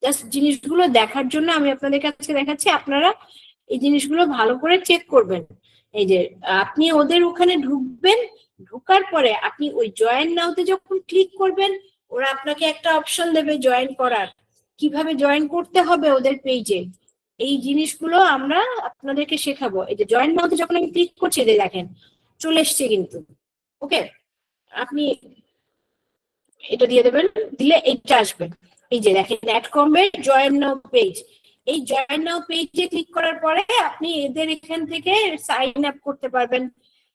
Speaker 1: জাস্ট জিনিসগুলো দেখার জন্য আমি আপনাদের কাছে দেখাচ্ছি, আপনারা এই জিনিসগুলো ভালো করে চেক করবেন। এই যে আপনি ওদের ওখানে ঢুকবেন, ঢোকার পরে আপনি ওই জয়েন নাওতে যখন ক্লিক করবেন ওরা আপনাকে একটা অপশন দেবে জয়েন করার, কিভাবে জয়েন করতে হবে ওদের পেজে, এই জিনিসগুলো আমরা আপনাদেরকে শেখাবো। এই যে জয়েন নাওতে যখন আমি ক্লিক করছি দেখেন চলে এসছে কিন্তু, ওকে, আপনি এটা দিয়ে দেবেন, দিলে এইটা আসবে। এই যে দেখেন অ্যাড কম্বে জয়েন নাও পেজ, এই জয়েন নাও পেজে ক্লিক করার পরে আপনি এদের এখান থেকে সাইন আপ করতে পারবেন।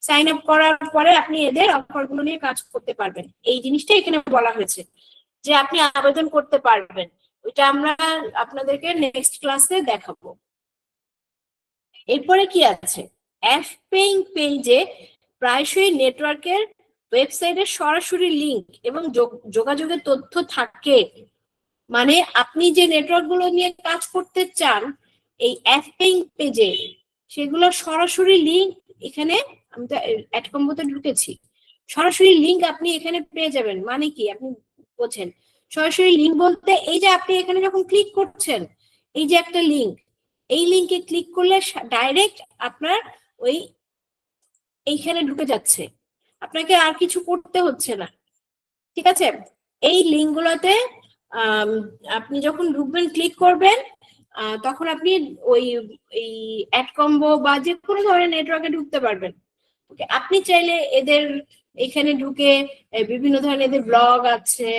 Speaker 1: সাইন আপ করার পরে আপনি এদের অফারগুলো নিয়ে কাজ করতে পারবেন। এই জিনিসটা এখানে বলা হয়েছে যে আপনি আবেদন করতে পারবেন, ওইটা আমরা আপনাদেরকে নেক্সট ক্লাসে দেখাবো। এরপরে কি আছে, অ্যাপ পেইং পেজে প্রায়শই নেটওয়ার্কের ওয়েবসাইটের সরাসরি লিংক এবং যোগাযোগের তথ্য থাকে। মানে আপনি যে নেটওয়ার্ক গুলো নিয়ে কাজ করতে চান এই অ্যাপ পেইং পেজে সেগুলো সরাসরি লিংক এখানে, আমি তো অ্যাড কম্বোতে ঢুকেছি, সরাসরি লিংক আপনি এখানে পেয়ে যাবেন। মানে কি আপনি বোঝেন, সরাসরি লিংক বলতে এই যে আপনি এখানে যখন ক্লিক করছেন এই যে একটা লিংক, এই লিংকে ক্লিক করলে ডাইরেক্ট আপনার ওই এইখানে ঢুকে যাচ্ছে, আপনাকে আর কিছু করতে হচ্ছে না, ঠিক আছে। এই লিংক গুলোতে আপনি যখন ঢুকবেন ক্লিক করবেন তখন আপনি ওই এই অ্যাড কম্বো বা যে কোনো ধরনের নেটওয়ার্কে ঢুকতে পারবেন। ওকে, আপনি চাইলে এদের এখানে ঢুকে বিভিন্ন ধরনের এদের ব্লগ আছে,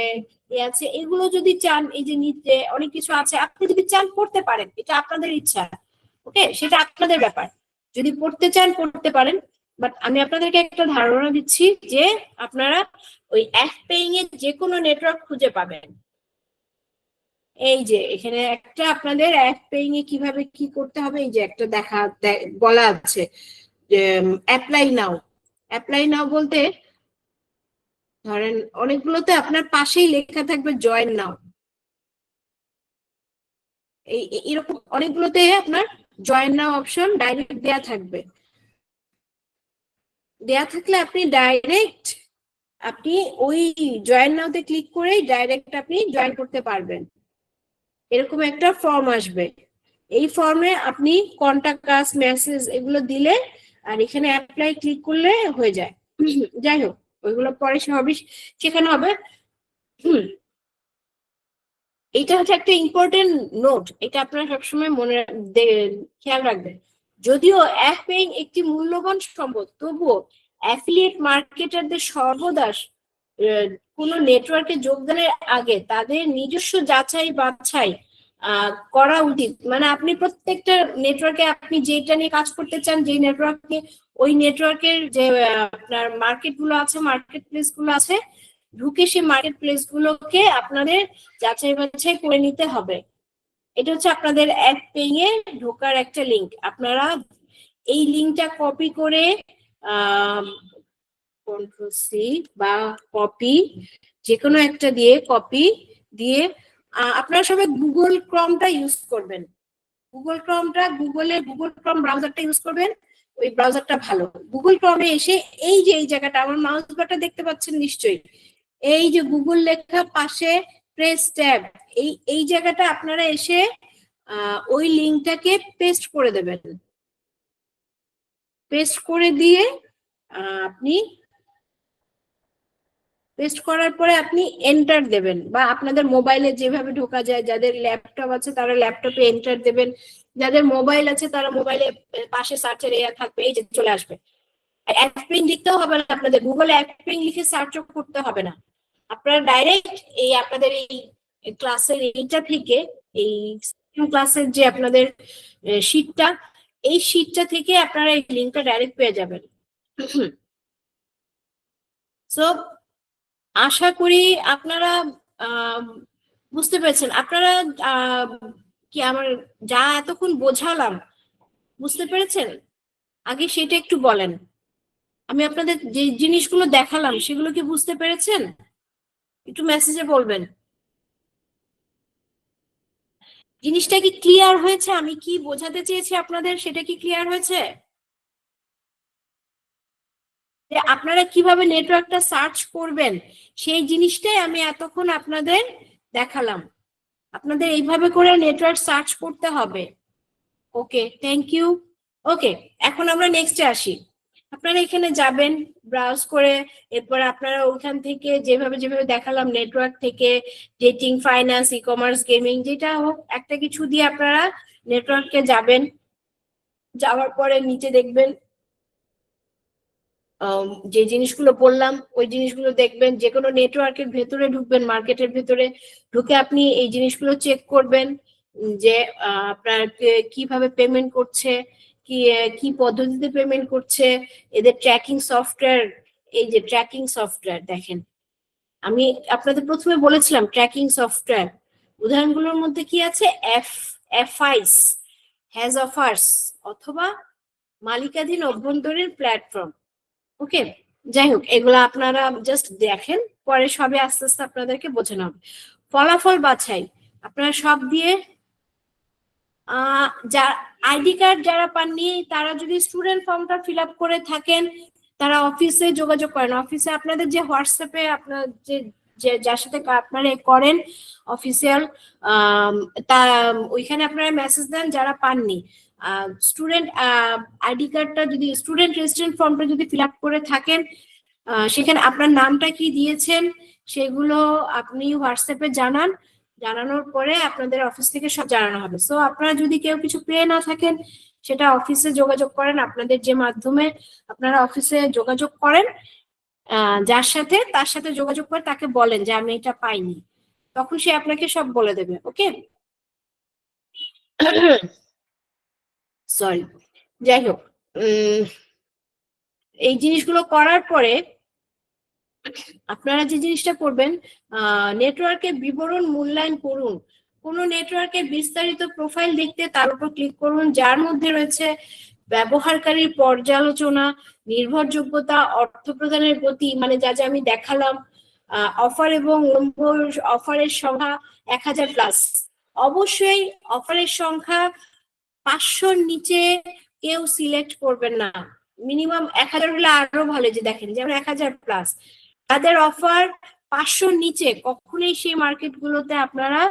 Speaker 1: আছে, এগুলো যদি চান, এই যে নিচে অনেক কিছু আছে, আপনি যদি চান পড়তে পারেন, এটা আপনাদের ইচ্ছা, ওকে, সেটা আপনাদের ব্যাপার, যদি পড়তে চান পড়তে পারেন। বাট আমি আপনাদেরকে একটা ধারণা দিচ্ছি যে আপনারা ওই অ্যাপ পেইং এর যে কোনো নেটওয়ার্ক খুঁজে পাবেন। এই যে এখানে একটা আপনাদের অ্যাপ পেইং এ কিভাবে কি করতে হবে এই যে একটা বলা আছে যে অ্যাপ্লাই নাও। অ্যাপ্লাই নাও বলতে ধরেন অনেকগুলোতে আপনার পাশেই লেখা থাকবে জয়েন নাও, এরকম অনেকগুলোতে আপনার জয়েন নাও অপশন ডাইরেক্ট দেয়া থাকবে। দেয়া থাকলে আপনি ডাইরেক্ট আপনি ওই জয়েন নাওতে ক্লিক করেই ডাইরেক্ট আপনি জয়েন করতে পারবেন। এরকম একটা ফর্ম আসবে, এই ফর্মে আপনি কন্টাক্ট আস মেসেজ এগুলো দিলে আর এখানে অ্যাপ্লাই ক্লিক করলে হয়ে যায়। যাই হোক ওইগুলো পরে সবই শেখানো হবে। এটা হচ্ছে একটা ইম্পর্টেন্ট নোট, এটা আপনারা সবসময় মনে খেয়াল রাখবেন। যদিও অ্যাপ পেইং একটি মূল্যবান সম্পদ, তবুও অ্যাফিলিয়েট মার্কেটারদের সর্বদা কোনো নেটওয়ার্কে যোগদানের আগে তাদের নিজস্ব যাচাই বাছাই করা উচিত। মানে আপনি প্রত্যেকটা নেটওয়ার্কে আপনি যেটা নিয়ে কাজ করতে চান, যে নেটওয়ার্কে ওই নেটওয়ার্কের যে আপনার মার্কেট গুলো আছে, মার্কেট প্লেস গুলো আছে, ঢুকে সেই মার্কেট প্লেস গুলোকে আপনাদের যাচাই বাছাই করে নিতে হবে। এটা হচ্ছে আপনাদের অ্যাপ পেইং এ ঢোকার একটা লিংক। আপনারা এই লিংকটা কপি করে কন্ট্রোল সি বা কপি যে কোনো একটা দিয়ে কপি দিয়ে আপনারা সবাই গুগল ক্রমটা ইউজ করবেন। গুগল ক্রম ব্রাউজারটা ইউজ করবেন, ওই ব্রাউজারটা ভালো। গুগল ক্রমে এসে এই যে এই জায়গাটা আমার মাউস বাটনটা দেখতে পাচ্ছেন নিশ্চয়ই, এই যে গুগল লেখা পাশে প্রেস ট্যাব, এই জায়গাটা আপনারা এসে ওই লিংকটাকে পেস্ট করে দেবেন। পেস্ট করে দিয়ে আপনি পেস্ট করার পরে আপনি এন্টার দেবেন, বা আপনাদের মোবাইলে যেভাবে ঢোকা যায়, যাদের ল্যাপটপ আছে তারা ল্যাপটপে এন্টার দেবেন, যাদের মোবাইল আছে তারা মোবাইলে পাশে সার্চের এরিয়া থাকবে, এই যে চলে আসবে। অ্যাপপিং লিখতেও হবে না, আপনাদের গুগলে অ্যাপপিং লিখে সার্চও করতে হবে না। আপনারা ডাইরেক্ট এই আপনাদের এই ক্লাসের এইটা থেকে, এই ক্লাসের যে আপনাদের শীটটা, এই শীটটা থেকে আপনারা এই লিঙ্কটা ডাইরেক্ট পেয়ে যাবেন। সো আশা করি আপনারা বুঝতে পেরেছেন। আপনারা কি আমার যা এতক্ষণ বোঝালাম বুঝতে পেরেছেন? আগে সেটা একটু বলেন। আমি আপনাদের যে জিনিসগুলো দেখালাম সেগুলো কি বুঝতে পেরেছেন? একটু মেসেজে বলবেন। জিনিসটা কি ক্লিয়ার হয়েছে? আমি কি বোঝাতে চেয়েছি আপনাদের সেটা কি ক্লিয়ার হয়েছে? যে আপনারা কিভাবে নেটওয়ার্কটা সার্চ করবেন সেই জিনিসটাই আমি এতক্ষণ আপনাদের দেখালাম। আপনাদের এইভাবে করে নেটওয়ার্ক সার্চ করতে হবে। ওকে, থ্যাংক ইউ। ওকে, এখন আমরা নেক্সটে আসি। আপনারা এখানে যাবেন ব্রাউজ করে, এরপর আপনারা ওখান থেকে যেভাবে যেভাবে দেখালাম নেটওয়ার্ক থেকে dating, finance, e commerce, gaming, যেটা হোক একটা কিছু দিয়ে আপনারা নেটওয়ার্কে যাবেন। যাওয়ার পরে নিচে দেখবেন যে জিনিসগুলো বললাম ওই জিনিসগুলো দেখবেন। যে কোনো নেটওয়ার্কের ভেতরে ঢুকবেন, মার্কেটের ভেতরে ঢুকে আপনি এই জিনিসগুলো চেক করবেন যে আপনার কিভাবে পেমেন্ট করছে, কি পদ্ধতিতে পেমেন্ট করছে, এদের ট্র্যাকিং সফটওয়্যার। এই যে ট্র্যাকিং সফটওয়্যার দেখেন, আমি আপনাদের প্রথমে বলেছিলাম ট্র্যাকিং সফটওয়্যার উদাহরণগুলোর মধ্যে কি আছে, এফআইস, হ্যাজ অফার্স, অথবা মালিকাধীন অভ্যন্তরীণ প্ল্যাটফর্ম। ওকে, যাই হোক এগুলো আপনারা জাস্ট দেখেন, পরে সবে আস্তে আস্তে আপনাদেরকে বোঝানো হবে। ফলাফল বাছাই আপনারা সব দিয়ে যা আইডি কার্ড যারা পাননি তারা যদি স্টুডেন্ট ফর্মটা ফিল আপ করে থাকেন তারা অফিসে যোগাযোগ করেন। অফিসে আপনাদের যে হোয়াটসঅ্যাপে আপনার যে যার সাথে আপনারা করেন অফিসিয়াল, তা ওইখানে আপনারা মেসেজ দেন যারা পাননি। স্টুডেন্ট আইডি কার্ডটা যদি স্টুডেন্ট রেজিস্ট্রেশন ফর্মটা যদি ফিল আপ করে থাকেন, সেখানে আপনার নামটা কি দিয়েছেন সেগুলো আপনি হোয়াটসঅ্যাপে জানান। জানানোর পরে আপনাদের অফিস থেকে সব জানানো হবে। সো আপনারা যদি কেউ কিছু পেয়ে না থাকেন সেটা অফিসে যোগাযোগ করেন, আপনাদের যে মাধ্যমে আপনারা অফিসে যোগাযোগ করেন যার সাথে, তার সাথে যোগাযোগ করে তাকে বলেন যে আমি এটা পাইনি, তখন সে আপনাকে সব বলে দেবে। ওকে, সরি। যাই হোক এই জিনিসগুলো করার পরে আপনারা যে জিনিসটা করবেন, নেটওয়ার্কের বিবরণ মূল্যায়ন করুন। কোনো নেটওয়ার্কের বিস্তারিত প্রোফাইল দেখতে তার উপর ক্লিক করুন, যার মধ্যে রয়েছে ব্যবহারকারীর পর্যালোচনা, নির্ভরযোগ্যতা, অর্থ প্রদানের গতি, মানে যা যা আমি দেখালাম, অফার এবং অফারের সংখ্যা 1000+। অবশ্যই অফারের সংখ্যা 500-র নিচে কেউ সিলেক্ট করবেন না, মিনিমাম 1000 হলে আরো ভালো। যে দেখেন যেমন 1000+, তাদের অফার 500-র নিচে কখনোই সেই মার্কেটগুলোতে আপনারা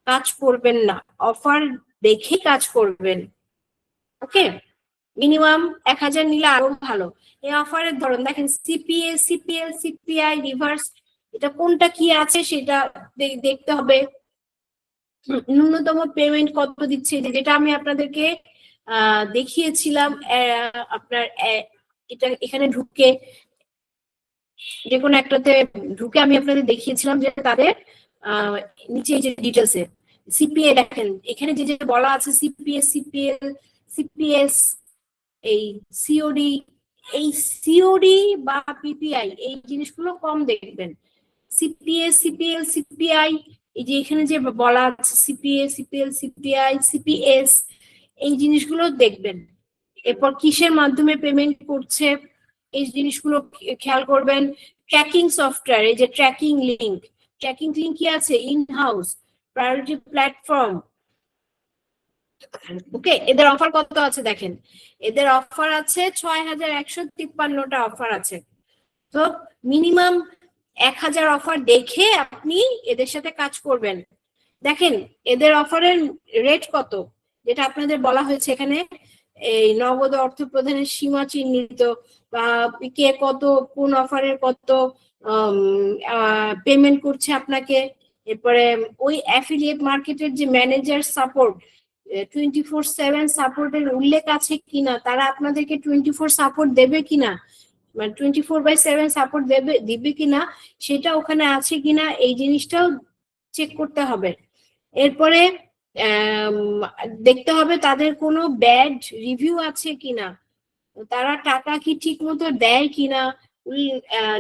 Speaker 1: কাজ করবেন না, অফার দেখে কাজ করবেন। ওকে, মিনিমাম 1000 নিলে আরো ভালো। এই অফারের ধরন দেখেন, সিপিএ, সিপিএল, সিপিআই, রিভার্স, এটা কোনটা কি আছে সেটা দেখতে হবে। ন্যূনতম পেমেন্ট কত দিচ্ছে, যেটা আমি আপনাদেরকে দেখিয়েছিলাম আপনার এটা এখানে ঢুকে, যে কোনো একটাতে ঢুকে আমি আপনাদের দেখিয়েছিলাম যে তাদের নিচে যে ডিটেলসে সিপিএ দেখেন, এখানে যে যে বলা আছে সিপিএস, সিপিএল, সিপিএস, এই সিওডি, এই সিওডি বা পিপিআই এই জিনিসগুলো কম দেখবেন। সিপিএস, সিপিএল, সিপিআই, এই যে এখানে যে বলা আছে সিপিএ, সিপিএল, সিপিআই, সিপিএস, এই জিনিসগুলো দেখবেন। এরপর কিসের মাধ্যমে পেমেন্ট করছে এই জিনিসগুলো খেয়াল করবেন। ট্র্যাকিং সফটওয়্যার, এই যে ট্র্যাকিং লিংক কি আছে, ইন হাউস, প্রায়োরিটি প্ল্যাটফর্ম। ওকে, এদের অফার কত আছে দেখেন, এদের অফার আছে 6153টা অফার আছে। তো মিনিমাম 1000 অফার দেখে আপনি এদের সাথে কাজ করবেন। দেখেন এদের অফারের রেট কত, যেটা আপনাদের বলা হয়েছে এখানে, এই নগদ অর্থ প্রদানের সীমা চিহ্নিত, বা কে কত কোন অফারের কত পেমেন্ট করছে আপনাকে। এরপরে ওই অ্যাফিলিয়েট মার্কেটের যে ম্যানেজার সাপোর্ট, 24/7 সাপোর্টের উল্লেখ আছে কিনা, তারা আপনাদেরকে 24 সাপোর্ট দেবে কিনা, মানে 24/7 সাপোর্ট দিবে কিনা, সেটা ওখানে আছে কিনা, এই জিনিসটাও চেক করতে হবে। এরপরে দেখতে হবে তাদের কোনো ব্যাড রিভিউ আছে কিনা, তারা টাকা কি ঠিক মতো দেয় কিনা,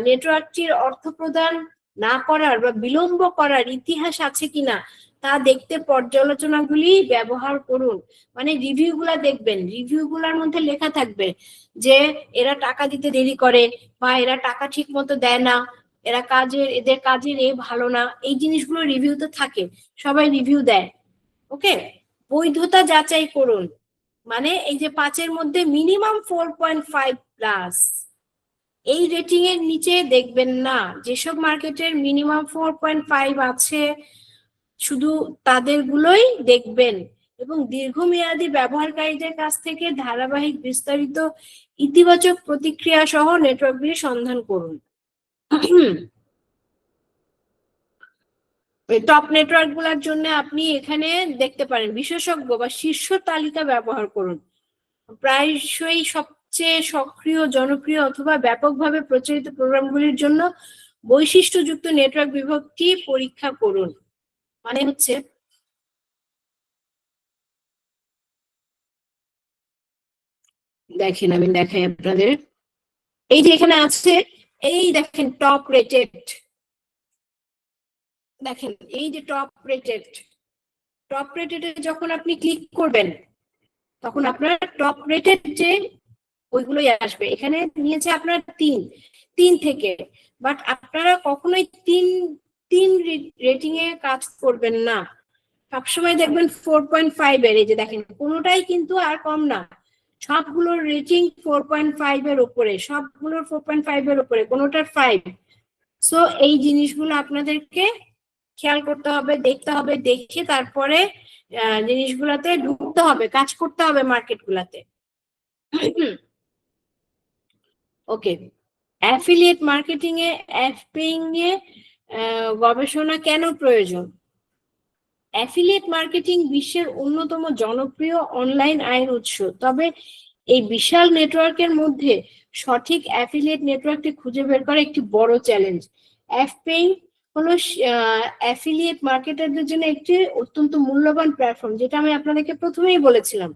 Speaker 1: নেটওয়ার্কটির অর্থ প্রদান না করার বা বিলম্ব করার ইতিহাস আছে কিনা তা দেখতে পর্যালোচনাগুলি ব্যবহার করুন। মানে রিভিউ গুলা দেখবেন, রিভিউ গুলার মধ্যে লেখা থাকবে যে এরা টাকা দিতে দেরি করে, বা এরা টাকা ঠিক মতো দেয় না, এদের কাজের ভালো না, এই জিনিসগুলো রিভিউতে থাকে, সবাই রিভিউ দেয়। ওকে, বৈধতা যাচাই করুন, মানে এই যে 5-এর মধ্যে মিনিমাম 4.5+, এই রেটিং এর নিচে দেখবেন না। যেসব মার্কেটের মিনিমাম 4.5 আছে শুধু তাদের গুলোই দেখবেন, এবং দীর্ঘমেয়াদী ব্যবহারকারীদের কাছ থেকে ধারাবাহিক বিস্তারিত ইতিবাচক প্রতিক্রিয়া সহ নেটওয়ার্কগুলি সন্ধান করুন। টপ নেটওয়ার্ক গুলার জন্য আপনি এখানে দেখতে পারেন বিশেষজ্ঞ বা শীর্ষ তালিকা ব্যবহার করুন। প্রায়শই সবচেয়ে সক্রিয়, জনপ্রিয় অথবা ব্যাপকভাবে প্রচলিত প্রোগ্রামগুলির জন্য বৈশিষ্ট্যযুক্ত নেটওয়ার্ক বিভাগটি পরীক্ষা করুন। মানে হচ্ছে দেখেন, আমি দেখাই আপনাদের, এই যে এখানে আছে, এই দেখেন টপ রেটেড, দেখেন এই যে টপ রেটেড যখন আপনি ক্লিক করবেন তখন আপনার টপ রেটেড যে ওইগুলোই আসবে। এখানে নিয়েছে আপনার 3 থেকে, বাট আপনারা কখনোই 3 রেটিং এ কাজ করবেন না, সবসময় দেখবেন 4.5 এর। এই যে দেখেন কোনোটাই কিন্তু আর কম না, সবগুলোর রেটিং 4.5 এর উপরে, সবগুলোর 4.5 এর উপরে, কোনোটার 5। সো এই জিনিসগুলো আপনাদেরকে খেয়াল করতে হবে, দেখতে হবে, দেখে তারপরে জিনিসগুলাতে ঢুকতে হবে, কাজ করতে হবে মার্কেট গুলাতে। ওকে, অ্যাফিলিয়েট মার্কেটিং এ অ্যাফপেইং এ গবেষণা কেন প্রয়োজন? অ্যাফিলিয়েট মার্কেটিং বিশ্বের অন্যতম জনপ্রিয় অনলাইন আয়ের উৎস, তবে এই বিশাল নেটওয়ার্কের মধ্যে সঠিক অ্যাফিলিয়েট নেটওয়ার্কটি খুঁজে বের করা একটি বড় চ্যালেঞ্জ। অ্যাফপেইং হলো অ্যাফিলিয়েট মার্কেটারদের জন্য একটি অত্যন্ত মূল্যবান প্ল্যাটফর্ম, যেটা আমি আপনাদেরকে প্রথমেই বলেছিলাম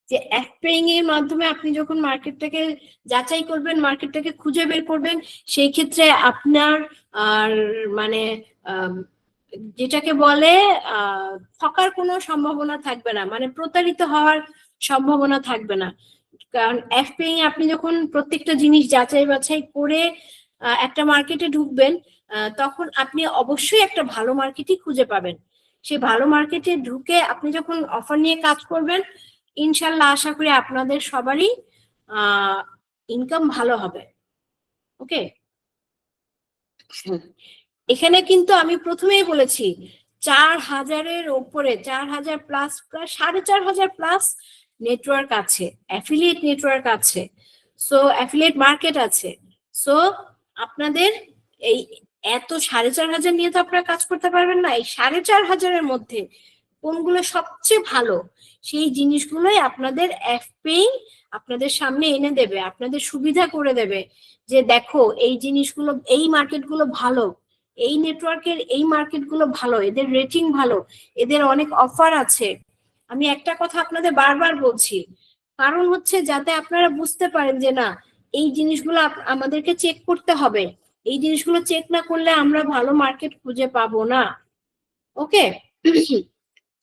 Speaker 1: যে অ্যাফপেইং এর মাধ্যমে আপনি যখন মার্কেটটাকে যাচাই করবেন, মার্কেটটাকে খুঁজে বের করবেন, সেই ক্ষেত্রে আপনার আর মানে যেটাকে বলে ঠকার কোনো সম্ভাবনা থাকবে না, মানে প্রতারিত হওয়ার সম্ভাবনা থাকবে না। কারণ এফপিআই আপনি যখন প্রত্যেকটা জিনিস যাচাই বাছাই করে একটা মার্কেটে ঢুকবেন, তখন আপনি অবশ্যই একটা ভালো মার্কেটই খুঁজে পাবেন। সেই ভালো মার্কেটে ঢুকে আপনি যখন অফার নিয়ে কাজ করবেন, ইনশাল্লাহ আশা করি আপনাদের সবারই ইনকাম ভালো হবে। ওকে, এখানে কিন্তু আমি প্রথমেই বলেছি 4000-এর উপরে, 4000 প্লাস, প্রায় 4500 প্লাস নেটওয়ার্ক আছে, অ্যাফিলিয়েট নেটওয়ার্ক আছে, সো অ্যাফিলিয়েট মার্কেট আছে। সো আপনাদের এই এত 4500 নিয়ে তো আপনারা কাজ করতে পারবেন না। এই 4500-এর মধ্যে কোনগুলো সবচেয়ে ভালো, সেই জিনিসগুলোই আপনাদের এফপিআই আপনাদের সামনে এনে দেবে, আপনাদের সুবিধা করে দেবে যে দেখো এই জিনিসগুলো, এই মার্কেটগুলো ভালো, এই নেটওয়ার্কের এই মার্কেটগুলো ভালো, এদের রেটিং ভালো, এদের অনেক অফার আছে। আমি একটা কথা আপনাদের বারবার বলছি, কারণ হচ্ছে যাতে আপনারা বুঝতে পারেন যে না, এই জিনিসগুলো আমাদেরকে চেক করতে হবে, এই জিনিসগুলো চেক না করলে আমরা ভালো মার্কেট খুঁজে পাবো না। ওকে,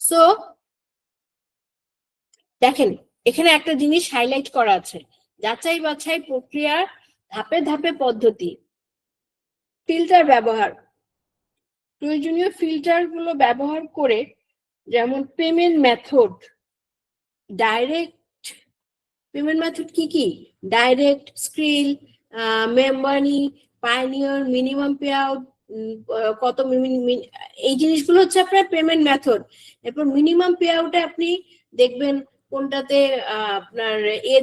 Speaker 1: সো দেখেন এখানে একটা জিনিস হাইলাইট করা আছে, যাচাই বাছাই প্রক্রিয়ার ধাপে ধাপে পদ্ধতি, ফিল্টার ব্যবহার, প্রয়োজনীয় ফিল্টার গুলো ব্যবহার করে, যেমন payment method, direct payment method কি কি, ডাইরেক্ট, স্ক্রিল, মেম্বানি, পাইনিয়র, মিনিমাম পে আউট, কত এই জিনিসগুলো হচ্ছে আপনার পেমেন্ট মেথড। এরপর মিনিমাম পে আউটে আপনি দেখবেন কোনটাতে আপনার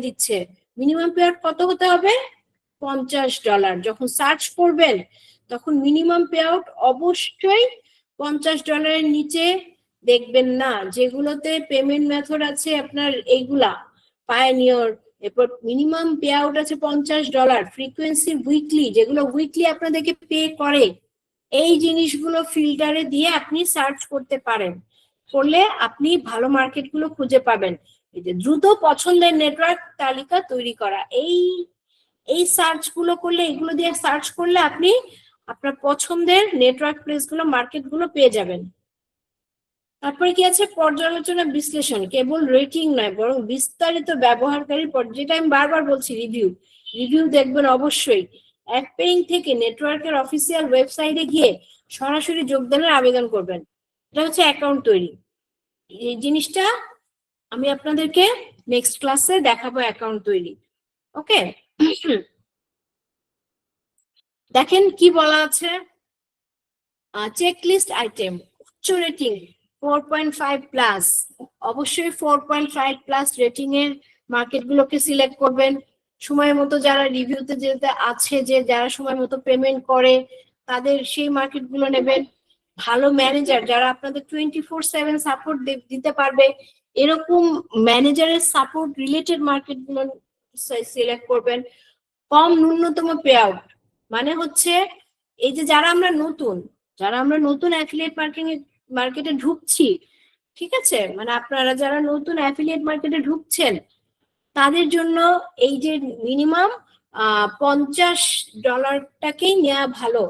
Speaker 1: দিচ্ছে, মিনিমাম পে আউট কত হতে হবে, $50। যখন সার্চ করবেন তখন মিনিমাম পে আউট অবশ্যই $50 নিচে দেখবেন না। যেগুলোতে পেমেন্ট মেথড আছে আপনার এইগুলা পায়োনিয়র, এরপর মিনিমাম পে আউট আছে $50, ফ্রিকোয়েন্সি উইকলি, যেগুলো উইকলি আপনাদেরকে পে করে, এই জিনিসগুলো ফিল্টারে দিয়ে আপনি সার্চ করতে পারেন, করলে আপনি ভালো মার্কেটগুলো খুঁজে পাবেন। এই যে দ্রুত পছন্দের নেটওয়ার্ক তালিকা তৈরি করা, এই সার্চ গুলো করলে, এগুলো দিয়ে সার্চ করলে আপনি আপনার পছন্দের নেটওয়ার্ক প্লেস গুলো, মার্কেট গুলো পেয়ে যাবেন। তারপরে কি আছে, পর্যালোচনা বিশ্লেষণ, কেবল রেটিং নয় বরং বিস্তারিত ব্যবহারকারীর যেটা আমি বারবার বলছি, রিভিউ দেখবেন অবশ্যই। এফপিআই থেকে নেটওয়ার্কের অফিসিয়াল ওয়েবসাইটে গিয়ে সরাসরি যোগদানের আবেদন করবেন, এটা হচ্ছে অ্যাকাউন্ট তৈরি। এই জিনিসটা আমি আপনাদেরকে নেক্সট ক্লাসে দেখাবো, অ্যাকাউন্ট তৈরি। ওকে, দেখেন কি বলা আছে, চেকলিস্ট আইটেম, উচ্চ রেটিং 4.5 প্লাস, অবশ্যই 4.5 প্লাস রেটিং এর মার্কেট গুলোকে সিলেক্ট করবেন। সময় মতো যারা রিভিউতে যেতে আছে, যে যারা সময় মতো পেমেন্ট করে, তাদের সেই মার্কেট গুলো নেবেন। ভালো ম্যানেজার যারা আপনাদের 24/7 সাপোর্ট দিতে পারবে, এরকম ম্যানেজারের সাপোর্ট রিলেটেড মার্কেট গুলো সিলেক্ট করবেন। কম ন্যূনতম পে আউট, মানে হচ্ছে এই যে যারা আমরা নতুন অ্যাফিলিয়েট মার্কেটে ঢুকছি, ঠিক আছে, মানে আপনারা যারা নতুন অ্যাফিলিয়েট মার্কেটে ঢুকছেন, তাদের জন্য এই যে মিনিমাম $50টাকেই নেওয়া ভালো।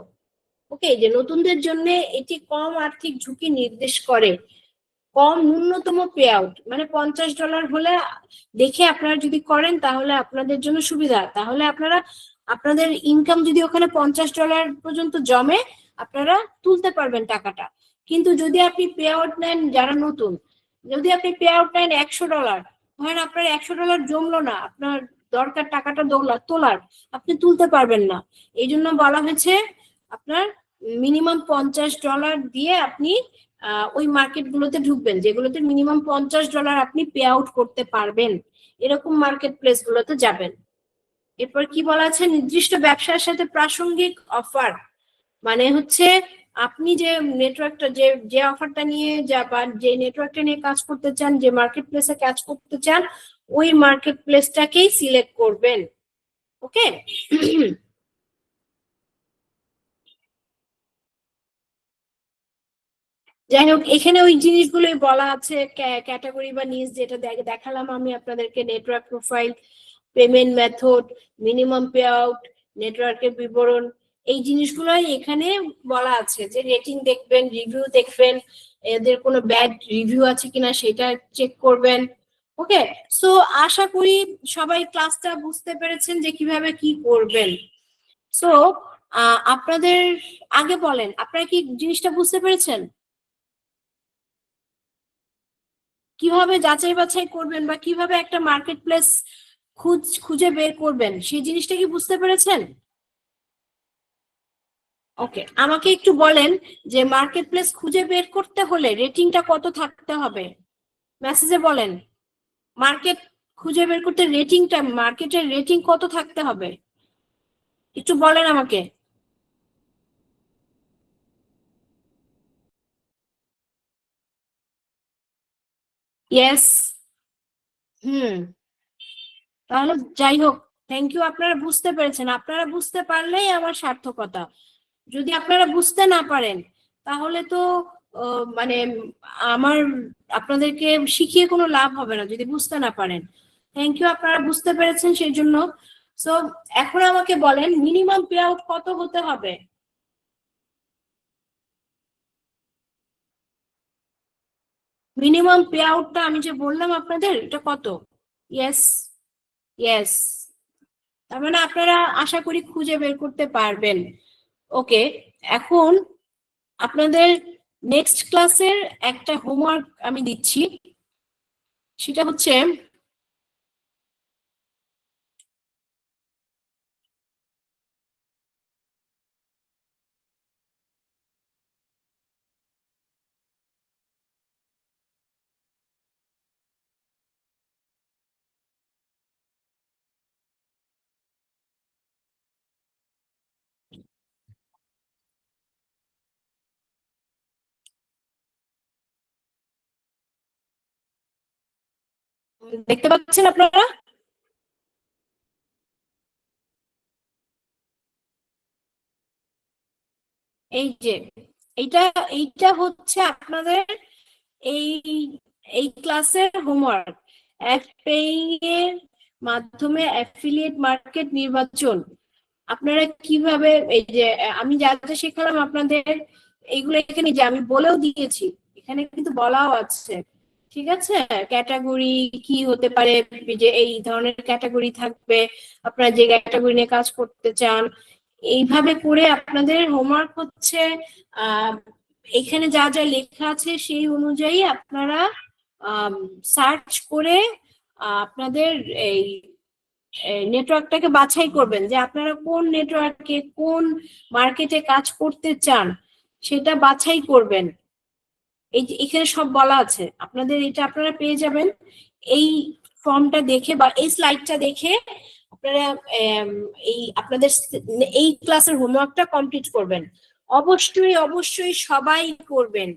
Speaker 1: ওকে, যে নতুনদের জন্য এটি কম আর্থিক ঝুঁকি নির্দেশ করে। কম ন্যূনতম পে আউট মানে $50 হলে দেখে আপনারা যদি করেন তাহলে আপনাদের জন্য সুবিধা, তাহলে আপনাদের ইনকাম যদি ওখানে $50 পর্যন্ত জমে, আপনারা তুলতে পারবেন টাকাটা। কিন্তু যদি আপনি পে আউট নেন, যারা নতুন, যদি আপনি পে আউট নেন $100, ধরেন আপনার $100 জমলো না, আপনার দরকার টাকাটা তোলার, আপনি তুলতে পারবেন না। এই জন্য বলা হয়েছে আপনার মিনিমাম $50 দিয়ে আপনি ওই মার্কেট গুলোতে ঢুকবেন যেগুলোতে মিনিমাম $50 আপনি পে আউট করতে পারবেন, এরকম মার্কেট প্লেস গুলোতে যাবেন। এরপর কি বলা আছে, নির্দিষ্ট ব্যবসার সাথে প্রাসঙ্গিক অফার, মানে হচ্ছে আপনি যে নেটওয়ার্কটা, যে অফারটা নিয়ে বা যে নেটওয়ার্কটা নিয়ে কাজ করতে চান, যে মার্কেট প্লেসে কাজ করতে চান, ওই মার্কেট প্লেসটাকেই সিলেক্ট করবেন। ওকে, যাই হোক, এখানে ওই জিনিসগুলোই বলা আছে, ক্যাটাগরি বা নিজ, যেটা দেখালাম আমি আপনাদেরকে, network profile, payment method, minimum pay out, নেটওয়ার্কের বিবরণ, এই জিনিসগুলোই এখানে বলা আছে যে রেটিং দেখবেন, রিভিউ দেখবেন, এদের কোনো ব্যাড রিভিউ আছে কিনা সেটা চেক করবেন। ওকে, সো আশা করি সবাই ক্লাসটা বুঝতে পেরেছেন যে কিভাবে কি করবেন। সো আপনাদের আগে বলেন, আপনারা কি জিনিসটা বুঝতে পেরেছেন? কিভাবে যাচাই বাছাই করবেন বা কিভাবে একটা মার্কেট প্লেস খুঁজে বের করবেন সেই জিনিসটা কি বুঝতে পেরেছেন? ওকে, আমাকে একটু বলেন যে মার্কেট প্লেস খুঁজে বের করতে হলে রেটিংটা কত থাকতে হবে? মেসেজে বলেন মার্কেট খুঁজে বের করতে মার্কেটের রেটিং কত থাকতে হবে, একটু বলেন আমাকে। ইয়েস। হুম। তাহলে যাই হোক, থ্যাংক ইউ, আপনারা বুঝতে পেরেছেন। আপনারা বুঝতে পারলেই আমার সার্থকতা। যদি আপনারা বুঝতে না পারেন তাহলে তো মানে আমার আপনাদেরকে শিখিয়ে কোনো লাভ হবে না যদি বুঝতে না পারেন। থ্যাংক ইউ, আপনারা বুঝতে পেরেছেন সেই জন্য। সো এখন আমাকে বলেন মিনিমাম পে আউট কত হতে হবে? মিনিমাম পে আউটটা আমি যে বললাম আপনাদের, এটা কত? Yes, yes. তার মানে আপনারা আশা করি খুঁজে বের করতে পারবেন। ওকে, এখন আপনাদের নেক্সট ক্লাসের একটা হোমওয়ার্ক আমি দিচ্ছি, সেটা হচ্ছে দেখতে পাচ্ছেন আপনারা? এই যে এইটা এইটা হচ্ছে আপনাদের এই এই ক্লাসের হোমওয়ার্ক। পেইং এর মাধ্যমে অ্যাফিলিয়েট মার্কেট নির্বাচন আপনারা কিভাবে, এই যে আমি যা যা শেখালাম আপনাদের এইগুলো এখানে যে আমি বলেও দিয়েছি, এখানে কিন্তু বলাও আছে। ঠিক আছে, ক্যাটাগরি কি হতে পারে, যে এই ধরনের ক্যাটাগরি থাকবে, আপনারা যে ক্যাটাগরি নিয়ে কাজ করতে চান। এইভাবে করে আপনাদের হোমওয়ার্ক হচ্ছে আহ এখানে যা যা লেখা আছে সেই অনুযায়ী আপনারা সার্চ করে আপনাদের এই নেটওয়ার্কটাকে বাছাই করবেন যে আপনারা কোন নেটওয়ার্কে কোন মার্কেটে কাজ করতে চান সেটা বাছাই করবেন। এই যে এখানে সব বলা আছে আপনাদের, এটা আপনারা পেয়ে যাবেন এই ফর্মটা দেখে বা এই স্লাইডটা দেখে। আপনারা এই আপনাদের এই ক্লাসের হোমওয়ার্কটা কমপ্লিট করবেন। অবশ্যই অবশ্যই সবাই করবেন,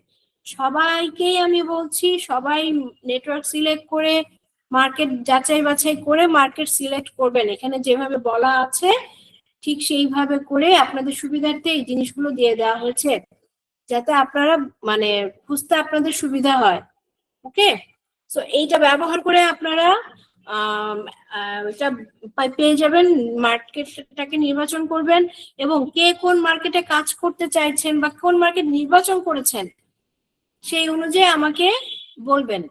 Speaker 1: সবাইকেই আমি বলছি সবাই নেটওয়ার্ক সিলেক্ট করে মার্কেট যাচাই বাছাই করে মার্কেট সিলেক্ট করবেন। এখানে যেভাবে বলা আছে ঠিক সেইভাবে করে আপনাদের সুবিধার্থে এই জিনিসগুলো দিয়ে দেওয়া হয়েছে যাতে আপনারা মানে বুঝতে আপনাদের সুবিধা হয়। ওকে, সো এইটা ব্যবহার করে আপনারা এটা পেয়ে যাবেন, মার্কেটটাকে নির্বাচন করবেন এবং কে কোন মার্কেটে কাজ করতে চাইছেন বা কোন মার্কেট নির্বাচন করেছেন সেই অনুযায়ী আমাকে বলবেন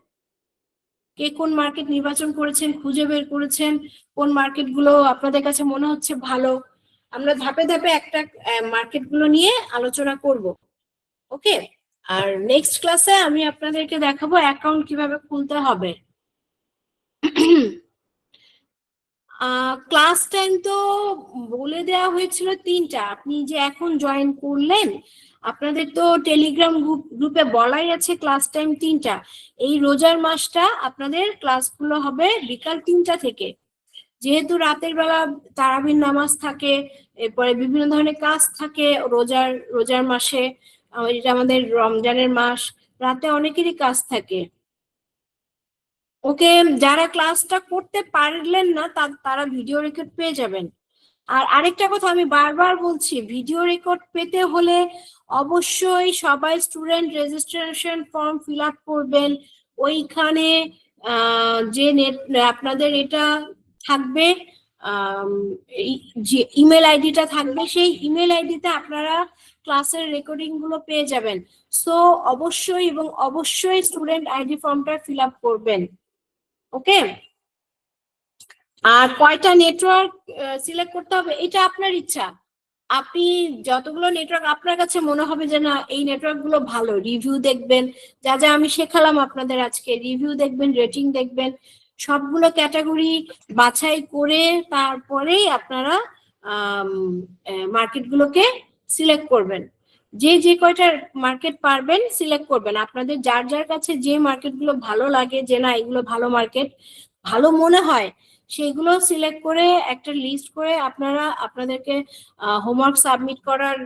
Speaker 1: কে কোন মার্কেট নির্বাচন করেছেন, খুঁজে বের করেছেন কোন মার্কেটগুলো আপনাদের কাছে মনে হচ্ছে ভালো। আমরা ধাপে ধাপে একটা মার্কেটগুলো নিয়ে আলোচনা করব। ওকে, আর নেক্সট ক্লাসে আমি আপনাদেরকে দেখাবো অ্যাকাউন্ট কিভাবে খুলতে হবে। ক্লাস টাইম তো বলে দেওয়া হয়েছিল 3টা, আপনি যে এখন জয়েন করলেন আপনাদের তো টেলিগ্রাম গ্রুপে বলাই আছে ক্লাস টাইম 3টা। এই রোজার মাসটা আপনাদের ক্লাসগুলো হবে বিকাল 3টা থেকে, যেহেতু রাতের বেলা তারাবির নামাজ থাকে, এরপরে বিভিন্ন ধরনের কাজ থাকে রোজার মাসে, এটা আমাদের রমজানের মাস, রাতে অনেকেরই কাজ থাকে। ওকে, যারা ক্লাসটা করতে পারলেন না তারা ভিডিও রেকর্ড পেয়ে যাবেন। আর আরেকটা কথা আমি বারবার বলছি, ভিডিও রেকর্ড পেতে হলে অবশ্যই সবাই student registration form fill up করবেন। ওইখানে যে নেট আপনাদের এটা থাকবে যে ইমেল আইডিটা থাকবে সেই ইমেল আইডিতে আপনারা ক্লাসের রেকর্ডিং গুলো পেয়ে যাবেন। সো অবশ্যই এবং অবশ্যই স্টুডেন্ট আইডি ফর্মটা ফিল আপ করবেন। ওকে, আর কয়টা নেটওয়ার্ক সিলেক্ট করতে হবে এটা আপনার ইচ্ছা। আপনি যতগুলো নেটওয়ার্ক আপনার কাছে মনে হবে যে না এই নেটওয়ার্ক গুলো ভালো, রিভিউ দেখবেন, যা যা আমি শেখালাম আপনাদের আজকে, রিভিউ দেখবেন, রেটিং দেখবেন, সবগুলো ক্যাটাগরি বাছাই করে তারপরেই আপনারা মার্কেট গুলোকে সিলেক্ট করবেন। যে যে কয়টা মার্কেট পারবেন সিলেক্ট করবেন, আপনাদের যার যার কাছে যে মার্কেট গুলো ভালো লাগে, যে না এগুলো ভালো মার্কেট, ভালো মনে হয়, সেগুলো সিলেক্ট করে একটা লিস্ট করে আপনারা আপনাদেরকে হোমওয়ার্ক সাবমিট করার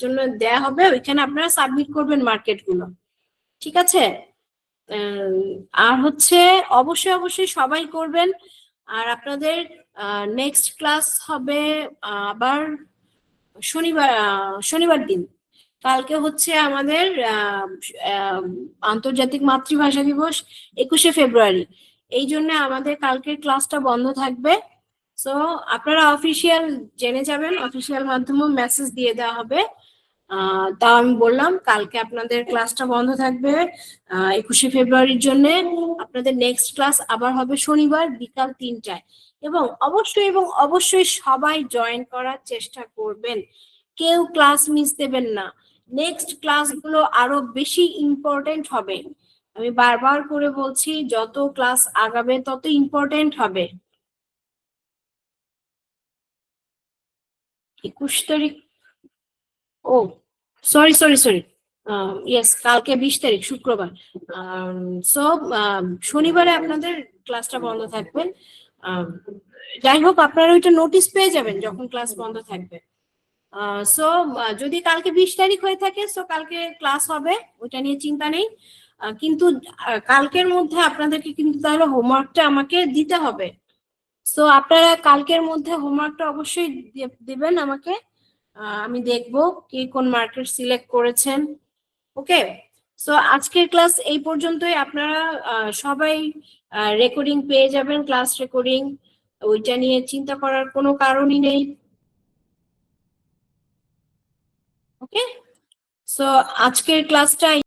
Speaker 1: জন্য দেয়া হবে, ওইখানে আপনারা সাবমিট করবেন মার্কেট গুলো। ঠিক আছে, আর হচ্ছে অবশ্যই অবশ্যই সবাই করবেন। আর আপনাদের নেক্সট ক্লাস হবে আবার শনিবার দিন। কালকে হচ্ছে আমাদের আন্তর্জাতিক মাতৃভাষা দিবস 21শে ফেব্রুয়ারি, এই জন্য আমাদের কালকের ক্লাসটা বন্ধ থাকবে। সো আপনারা অফিসিয়াল জেনে যাবেন, অফিসিয়াল মাধ্যমে মেসেজ দিয়ে দেওয়া হবে। তাও আমি বললাম কালকে আপনাদের ক্লাসটা বন্ধ থাকবে 21শে ফেব্রুয়ারির জন্য। আপনাদের নেক্সট ক্লাস আবার হবে শনিবার বিকাল 3টায়। এবং অবশ্যই সবাই জয়েন করার চেষ্টা করবেন, কেউ ক্লাস মিস দেবেন না। নেক্সট ক্লাসগুলো আরো বেশি ইম্পর্টেন্ট হবে, আমি বারবার করে বলছি, যত ক্লাস আগাবে তত ইম্পর্টেন্ট হবে। 21 তারিখ, ও সরি সরি সরি, ইয়েস কালকে 20 তারিখ শুক্রবার। সো শনিবারে আপনাদের ক্লাসটা বন্ধ থাকবে। যাই হোক আপনারা ওইটা নোটিশ পেয়ে যাবেন যখন ক্লাস বন্ধ থাকবে। সো যদি কালকে 20 তারিখ হয়ে থাকে সো কালকে ক্লাস হবে, ওইটা নিয়ে চিন্তা নেই। কিন্তু কালকের মধ্যে আপনাদেরকে কিন্তু তাহলে হোমওয়ার্কটা আমাকে দিতে হবে। সো আপনারা কালকের মধ্যে হোমওয়ার্কটা অবশ্যই দিবেন আমাকে, আমি দেখবো কে কোন মার্কেট সিলেক্ট করেছেন। ওকে, সো আজকের ক্লাস এই পর্যন্তই। আপনারা সবাই রেকর্ডিং পেয়ে যাবেন, ক্লাস রেকর্ডিং, ওইটা নিয়ে চিন্তা করার কোনো কারণই নেই। ওকে, সো আজকের ক্লাসটা